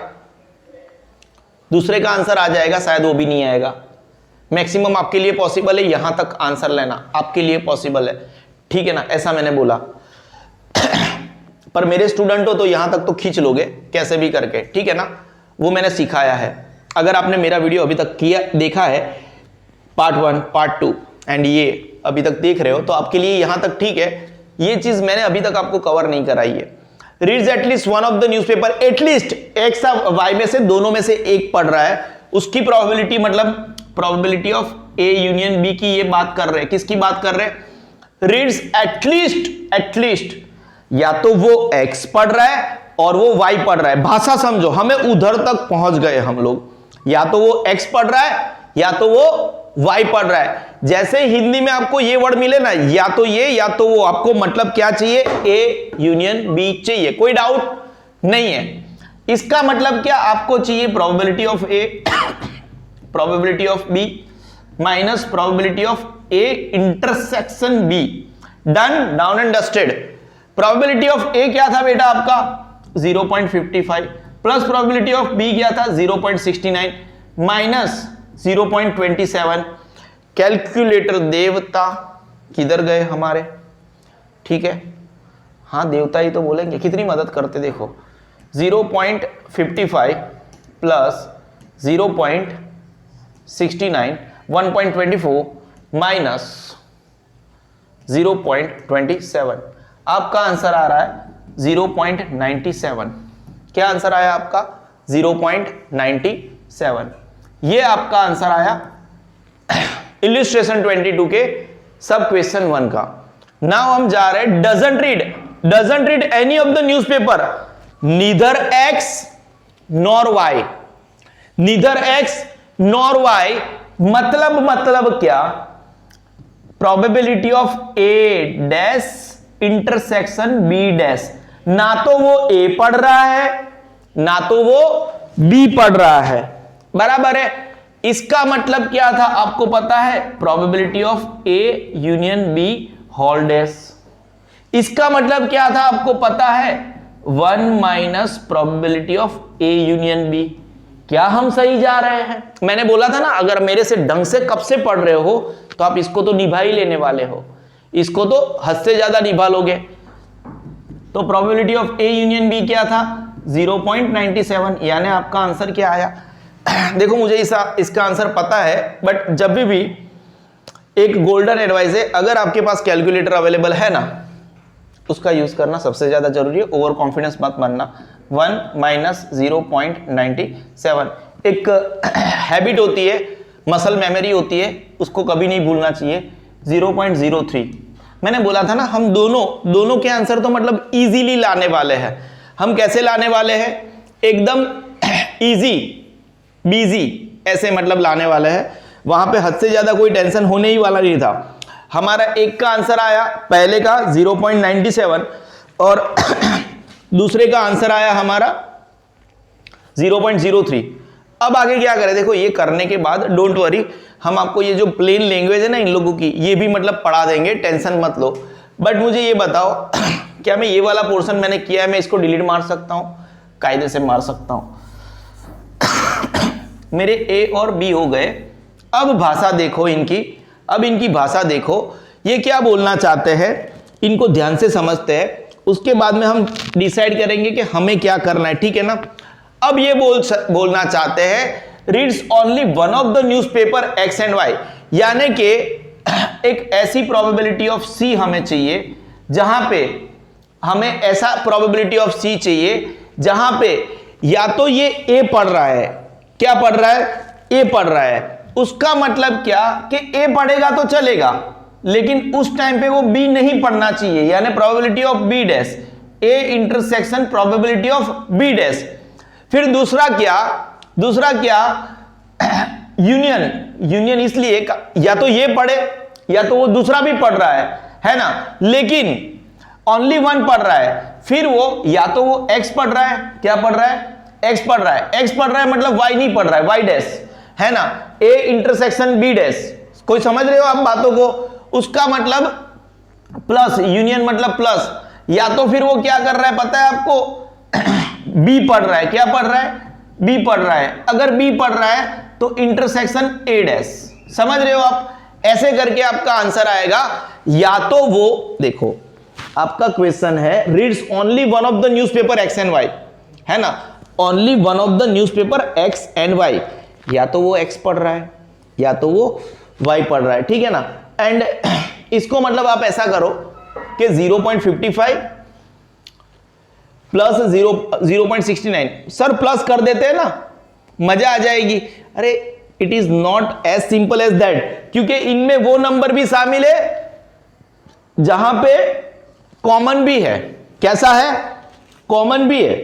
दूसरे का आंसर आ जाएगा, शायद वो भी नहीं आएगा। मैक्सिमम आपके लिए पॉसिबल है यहां तक आंसर लेना, आपके लिए पॉसिबल है, ठीक है ना, ऐसा मैंने बोला। पर मेरे स्टूडेंट हो तो यहां तक तो खींच लोगे कैसे भी करके, ठीक है ना, वो मैंने सिखाया है। अगर आपने मेरा वीडियो अभी तक देखा है, पार्ट 1 पार्ट 2 एंड ये अभी तक देख रहे हो, तो आपके लिए यहां तक ठीक है। ये चीज मैंने अभी तक आपको कवर नहीं कराई है। Reads at least one of the newspaper, at least x या वाई में से दोनों में से एक पढ़ रहा है, उसकी प्रोबेबिलिटी, मतलब probability of A union B की ये बात कर रहे हैं। किसकी बात कर रहे हैं? रीड्स एटलीस्ट या तो वो एक्स पढ़ रहा है और वो वाई पढ़ रहा है। भाषा समझो, हमें उधर तक पहुंच गए हम लोग। या तो वो एक्स पढ़ रहा है या तो वो वाई पढ़ रहा है। जैसे हिंदी में आपको ये वर्ड मिले ना, या तो ये या तो वो, आपको मतलब क्या चाहिए? ए यूनियन बी चाहिए, कोई डाउट नहीं है। इसका मतलब क्या? आपको चाहिए probability of A probability of B minus probability of A intersection B. Done, down and dusted. Probability of A क्या था बेटा आपका? 0.55 प्लस प्रोबेबिलिटी ऑफ बी क्या था? 0.69 माइनस 0.27। कैलकुलेटर देवता किधर गए हमारे? ठीक है, हाँ देवता ही तो बोलेंगे, कितनी मदद करते देखो। 0.55 प्लस 0.69 1.24 माइनस 0.27, आपका आंसर आ रहा है 0.97। क्या आंसर आया आपका? 0.97। ये आपका आंसर आया इलिस्ट्रेशन 22 के सब क्वेश्चन 1 का। नाउ हम जा रहे हैं doesn't read any of the newspaper, neither X nor Y. Neither X nor Y मतलब क्या? Probability of A dash intersection B dash. ना तो वो ए पढ़ रहा है ना तो वो बी पढ़ रहा है, बराबर है। इसका मतलब क्या था आपको पता है? Probability of A union B whole dash. इसका मतलब क्या था आपको पता है? 1 minus probability of A union B. क्या हम सही जा रहे हैं? मैंने बोला था ना, अगर मेरे से ढंग से कब से पढ़ रहे हो तो आप इसको तो निभा ही लेने वाले हो, इसको तो हद से ज्यादा निभा लोगे। तो probability of A union B क्या था? 0.97, यानी आपका आंसर क्या आया? देखो मुझे इसका आंसर पता है, बट जब भी एक गोल्डन एडवाइस है, अगर आपके पास कैलकुलेटर अवेलेबल है ना, उसका यूज करना सबसे ज्यादा जरूरी है। ओवर कॉन्फिडेंस मत बनना। 1 माइनस 0.97 एक हैबिट होती है, मसल मेमोरी होती है, उसको कभी नहीं भूलना चाहिए। 0.03 मैंने बोला था ना, हम दोनों के आंसर तो मतलब इजीली लाने वाले हैं। हम कैसे लाने वाले हैं? एकदम इजी बीजी ऐसे मतलब लाने वाले हैं। वहां पे हद से ज्यादा कोई टेंशन होने ही वाला नहीं था। हमारा एक का आंसर आया, पहले का 0.97 और दूसरे का आंसर आया हमारा 0.03। अब आगे क्या करें? देखो ये करने के बाद डोंट वरी, हम आपको ये जो प्लेन लैंग्वेज है ना इन लोगों की, ये भी मतलब पढ़ा देंगे, टेंशन मत लो। बट मुझे ये बताओ, क्या मैं ये वाला पोर्शन मैंने किया है, मैं इसको डिलीट मार सकता हूं? कायदे से मार सकता हूं। मेरे ए और बी हो गए। अब भाषा देखो इनकी, अब इनकी भाषा देखो, ये क्या बोलना चाहते हैं, इनको ध्यान से समझते हैं, उसके बाद में हम डिसाइड करेंगे कि हमें क्या करना है, ठीक है ना। अब ये बोलना चाहते हैं reads only one of the newspaper X and Y, यानी कि एक ऐसी प्रोबेबिलिटी ऑफ सी हमें चाहिए जहां पे हमें ऐसा प्रोबेबिलिटी ऑफ सी चाहिए जहां पे या तो ये ए पढ़ रहा है, क्या पढ़ रहा है? ए पढ़ रहा है। उसका मतलब क्या कि ए पढ़ेगा तो चलेगा, लेकिन उस टाइम पे वो बी नहीं पढ़ना चाहिए, यानी probability of B dash, A intersection probability of B dash. फिर दूसरा क्या यूनियन इसलिए या तो ये पढ़े या तो वो दूसरा भी पढ़ रहा है ना, लेकिन ओनली वन पढ़ रहा है। फिर वो या तो वो x पढ़ रहा है, क्या पढ़ रहा है, x पढ़ रहा है, x पढ़ रहा है मतलब y नहीं पढ़ रहा है, y डैश है ना, a इंटरसेक्शन b डैश। कोई समझ रहे हो आप बातों को? उसका मतलब प्लस, यूनियन मतलब प्लस। या तो फिर वो क्या कर रहा है पता है आपको, b पढ़ रहा है, क्या पढ़ रहा है, b पढ़ रहा है। अगर b पढ़ रहा है तो इंटरसेक्शन a डैश। समझ रहे हो आप? ऐसे करके आपका आंसर आएगा। या तो वो देखो, आपका क्वेश्चन है reads only one of the newspaper X and Y, है ना, only one of the newspaper X and Y. या तो वो एक्स पढ़ रहा है या तो वो वाई पढ़ रहा है, ठीक है ना। एंड इसको मतलब आप ऐसा करो कि 0.55 प्लस 0.69, सर प्लस कर देते हैं ना, मजा आ जाएगी। अरे it is not as simple as that, क्योंकि इनमें वो नंबर भी शामिल है जहां पे कॉमन भी है। कैसा है? कॉमन भी है,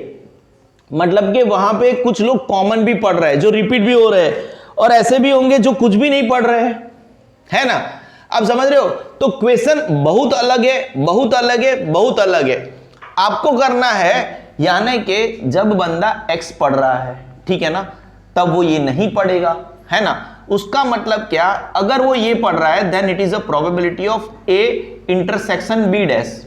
मतलब कि वहां पे कुछ लोग कॉमन भी पढ़ रहे हैं जो रिपीट भी हो रहे हैं, और ऐसे भी होंगे जो कुछ भी नहीं पढ़ रहे हैं, है ना। आप समझ रहे हो? तो क्वेश्चन बहुत अलग है, बहुत अलग है, बहुत अलग है। आपको करना है यानी कि जब बंदा एक्स पढ़ रहा है, ठीक है ना, तब वो ये नहीं पढ़ेगा, है ना। उसका मतलब क्या, अगर वो ये पढ़ रहा है then it is a probability of A intersection B dash.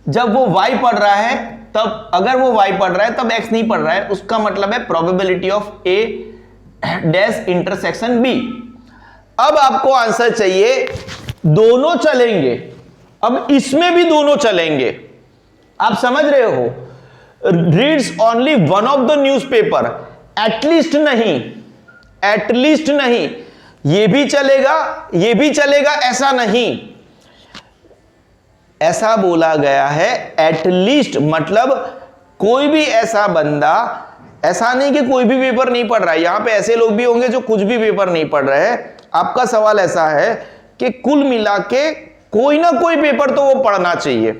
जब वो y पढ़ रहा है तब, अगर वो y पढ़ रहा है तब x नहीं पढ़ रहा है, उसका मतलब है probability of a dash intersection b। अब आपको आंसर चाहिए, दोनों चलेंगे, अब इसमें भी दोनों चलेंगे। आप समझ रहे हो? Reads only one of the newspaper, at least नहीं, एटलीस्ट नहीं, ये भी चलेगा ये भी चलेगा, ऐसा नहीं, ऐसा बोला गया है एटलीस्ट, मतलब कोई भी ऐसा बंदा, ऐसा नहीं कि कोई भी पेपर नहीं पढ़ रहा है, यहां पे ऐसे लोग भी होंगे जो कुछ भी पेपर नहीं पढ़ रहे हैं। आपका सवाल ऐसा है कि कुल मिला के कोई ना कोई पेपर तो वो पढ़ना चाहिए।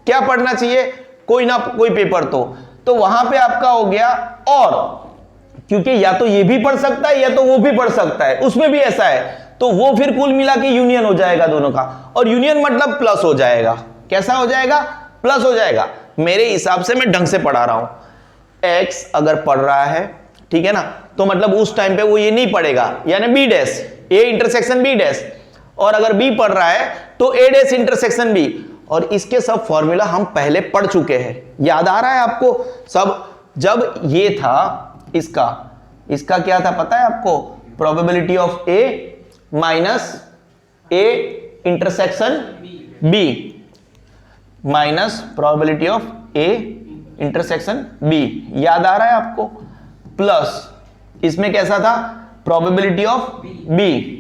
क्या पढ़ना चाहिए? कोई ना कोई पेपर तो वहां पे आपका हो गया, और क्योंकि या तो ये भी पढ़ सकता है या तो वो भी पढ़ सकता है, उसमें भी ऐसा है, तो वो फिर कुल मिला के यूनियन हो जाएगा दोनों का, और यूनियन मतलब प्लस हो जाएगा। कैसा हो जाएगा? प्लस हो जाएगा। मेरे हिसाब से मैं ढंग से पढ़ा रहा हूं। एक्स अगर पढ़ रहा है, ठीक है ना, तो मतलब उस टाइम पे वो ये नहीं पढ़ेगा, यानी B dash, A intersection B dash, और अगर बी पढ़ रहा है तो ए डैश इंटरसेक्शन बी। और इसके सब फॉर्मूला हम पहले पढ़ चुके हैं, याद आ रहा है आपको सब? जब ये था इसका क्या था पता है आपको? Probability of A minus A intersection B, minus probability of A intersection B, याद आ रहा है आपको? प्लस इसमें कैसा था? Probability of B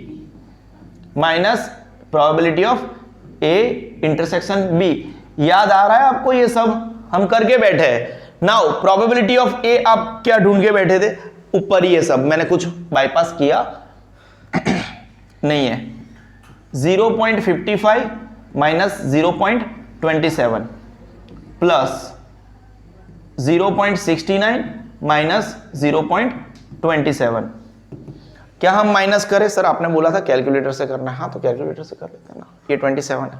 minus probability of A intersection B, याद आ रहा है आपको? ये सब हम करके बैठे हैं। नाउ प्रोबेबिलिटी ऑफ ए आप क्या ढूंढ के बैठे थे? ऊपर ही है सब, मैंने कुछ बाईपास किया नहीं है। 0.55 माइनस 0.27 प्लस 0.69 माइनस 0.27। क्या हम माइनस करें? सर आपने बोला था कैलकुलेटर से करना है। हाँ तो कैलकुलेटर से कर लेते हैं ना, ये 27 है।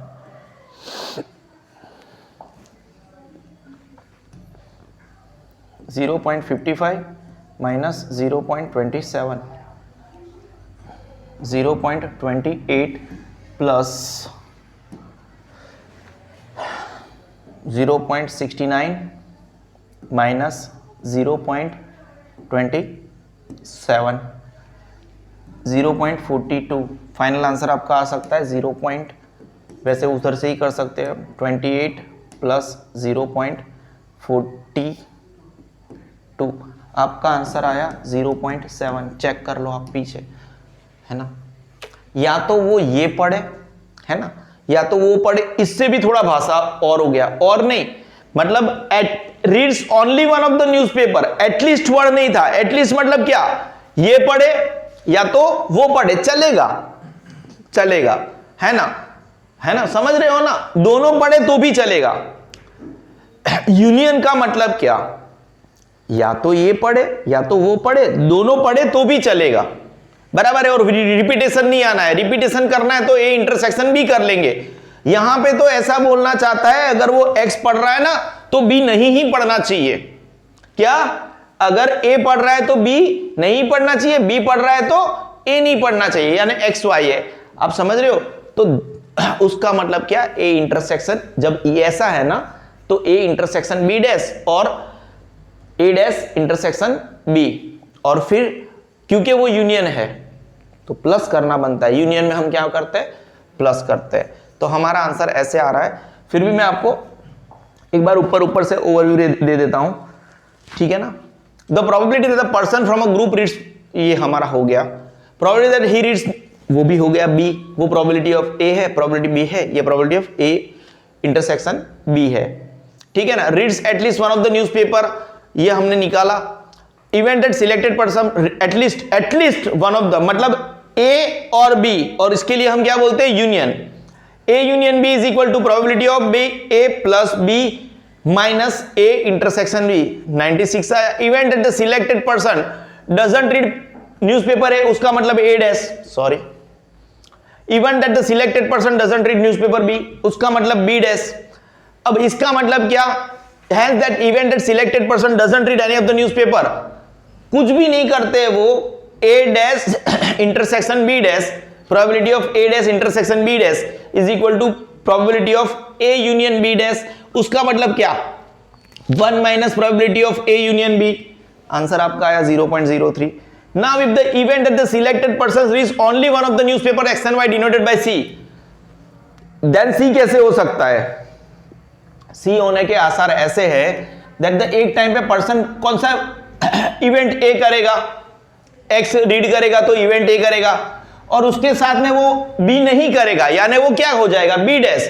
(0.55 minus 0.27, 0.28 plus 0.69 minus 0.27, 0.42। Final answer आपका आ सकता है 0. वैसे उधर से ही कर सकते हैं, 28 प्लस 0.42, आपका आंसर आया 0.7। चेक कर लो आप पीछे, है ना। या तो वो ये पढ़े, है ना, या तो वो पढ़े, इससे भी थोड़ा भाषा और हो गया, और नहीं मतलब it reads only one of the newspaper, at least word नहीं था। एटलीस्ट मतलब क्या? ये पढ़े या तो वो पढ़े, चलेगा, चलेगा, है ना, है ना, समझ रहे हो ना? दोनों पढ़े तो भी चलेगा। यूनियन का मतलब क्या? या तो ये पढ़े या तो वो पढ़े, दोनों पढ़े तो भी चलेगा, बराबर है। और रिपीटेशन नहीं आना है, रिपीटेशन करना है तो ए इंटरसेक्शन भी कर लेंगे। यहां पे तो ऐसा बोलना चाहता है, अगर वो एक्स पढ़ रहा है ना तो बी नहीं ही पढ़ना चाहिए। क्या? अगर ए पढ़ रहा है तो बी नहीं पढ़ना चाहिए, बी पढ़ रहा है तो ए नहीं पढ़ना चाहिए, यानी एक्स वाई है। आप समझ रहे हो? तो उसका मतलब क्या? ए इंटरसेक्शन, जब ये ऐसा है ना तो ए इंटरसेक्शन बी डैश और ए डैश इंटरसेक्शन बी, और फिर क्योंकि वो यूनियन है तो प्लस करना बनता है। यूनियन में हम क्या करते हैं? प्लस करते हैं। तो हमारा आंसर ऐसे आ रहा है। फिर भी मैं आपको एक बार ऊपर से ओवरव्यू दे देता हूं, ठीक है ना। The probability that the person from a group reads, ये हमारा हो गया। प्रोबेबिलिटी दैट ही रीड्स, वो भी हो गया बी, वो प्रोबेबिलिटी ऑफ ए है, प्रोबेबिलिटी बी है, ये probability of A intersection B है, ठीक है ना। Reads at least one of the newspaper, ये हमने निकाला। Event that selected person at least one of the, मतलब ए और बी, और इसके लिए हम क्या बोलते हैं? Union. A union B is equal to probability of B A plus B minus A intersection B. 96 आया। Event that the selected person doesn't read newspaper है, उसका मतलब A dash, sorry. Event that the selected person doesn't read newspaper B, उसका मतलब B dash. अब इसका मतलब क्या? Hence that event that selected person doesn't read any of the newspaper, कुछ भी नहीं करते वो, A dash intersection B dash, probability of A dash intersection B dash is equal to probability of A union B dash. उसका मतलब क्या? 1 minus probability of A union B. Answer आपका आया 0.03। Now if the event that the selected person reads only one of the newspaper X and Y denoted by C, then C कैसे हो सकता है? सी होने के आसार ऐसे है दैट द एक टाइम पे पर्सन कौन सा इवेंट ए करेगा, एक्स रीड करेगा तो इवेंट ए करेगा, और उसके साथ में वो बी नहीं करेगा, यानी वो क्या हो जाएगा? B dash.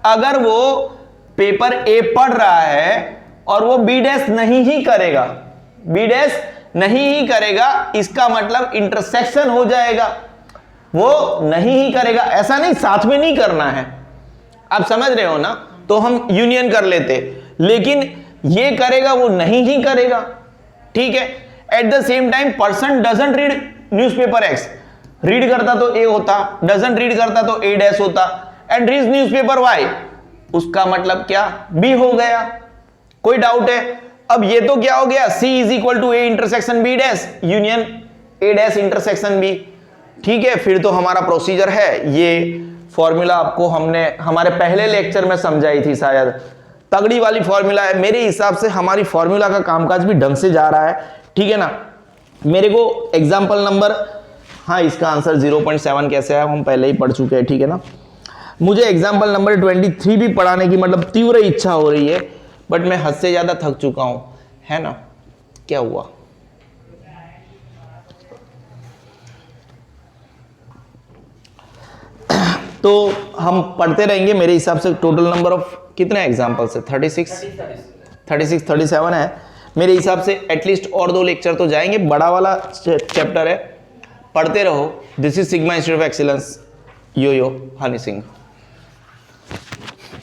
अगर वो पेपर ए पढ़ रहा है और वो बी डैश नहीं ही करेगा, बी डैश नहीं ही करेगा, इसका मतलब इंटरसेक्शन हो जाएगा। वो नहीं ही करेगा, ऐसा नहीं साथ में नहीं करना है, आप समझ रहे हो ना। तो हम यूनियन कर लेते, लेकिन ये करेगा वो नहीं ही करेगा, ठीक है। At the same time person doesn't read newspaper x, read करता तो ए होता, डजंट रीड करता तो ए डैश होता, एंड रीड्स न्यूज़पेपर वाई, उसका मतलब क्या? बी हो गया। कोई डाउट है? अब ये तो क्या हो गया? C is equal to A intersection B dash union A dash intersection B, ठीक है। फिर तो हमारा प्रोसीजर है, ये फॉर्मूला आपको हमने हमारे पहले लेक्चर में समझाई थी शायद, तगड़ी वाली फॉर्मूला है। मेरे हिसाब से हमारी फॉर्मूला का कामकाज भी ढंग से जा रहा है, ठीक है ना। मेरे को एग्जाम्पल नंबर, हाँ इसका आंसर 0.7 कैसे है हम पहले ही पढ़ चुके हैं, ठीक है ना। मुझे एग्जाम्पल नंबर 23 भी पढ़ाने की मतलब तीव्र इच्छा हो रही है, बट मैं हद से ज्यादा थक चुका हूं, है ना। क्या हुआ? तो हम पढ़ते रहेंगे। मेरे हिसाब से टोटल नंबर ऑफ कितने एग्जाम्पल्स है? 37 है मेरे हिसाब से। एटलीस्ट और 2 लेक्चर तो जाएंगे, बड़ा वाला चैप्टर है, पढ़ते रहो। This is sigma institute of excellence, yo Honey Singh.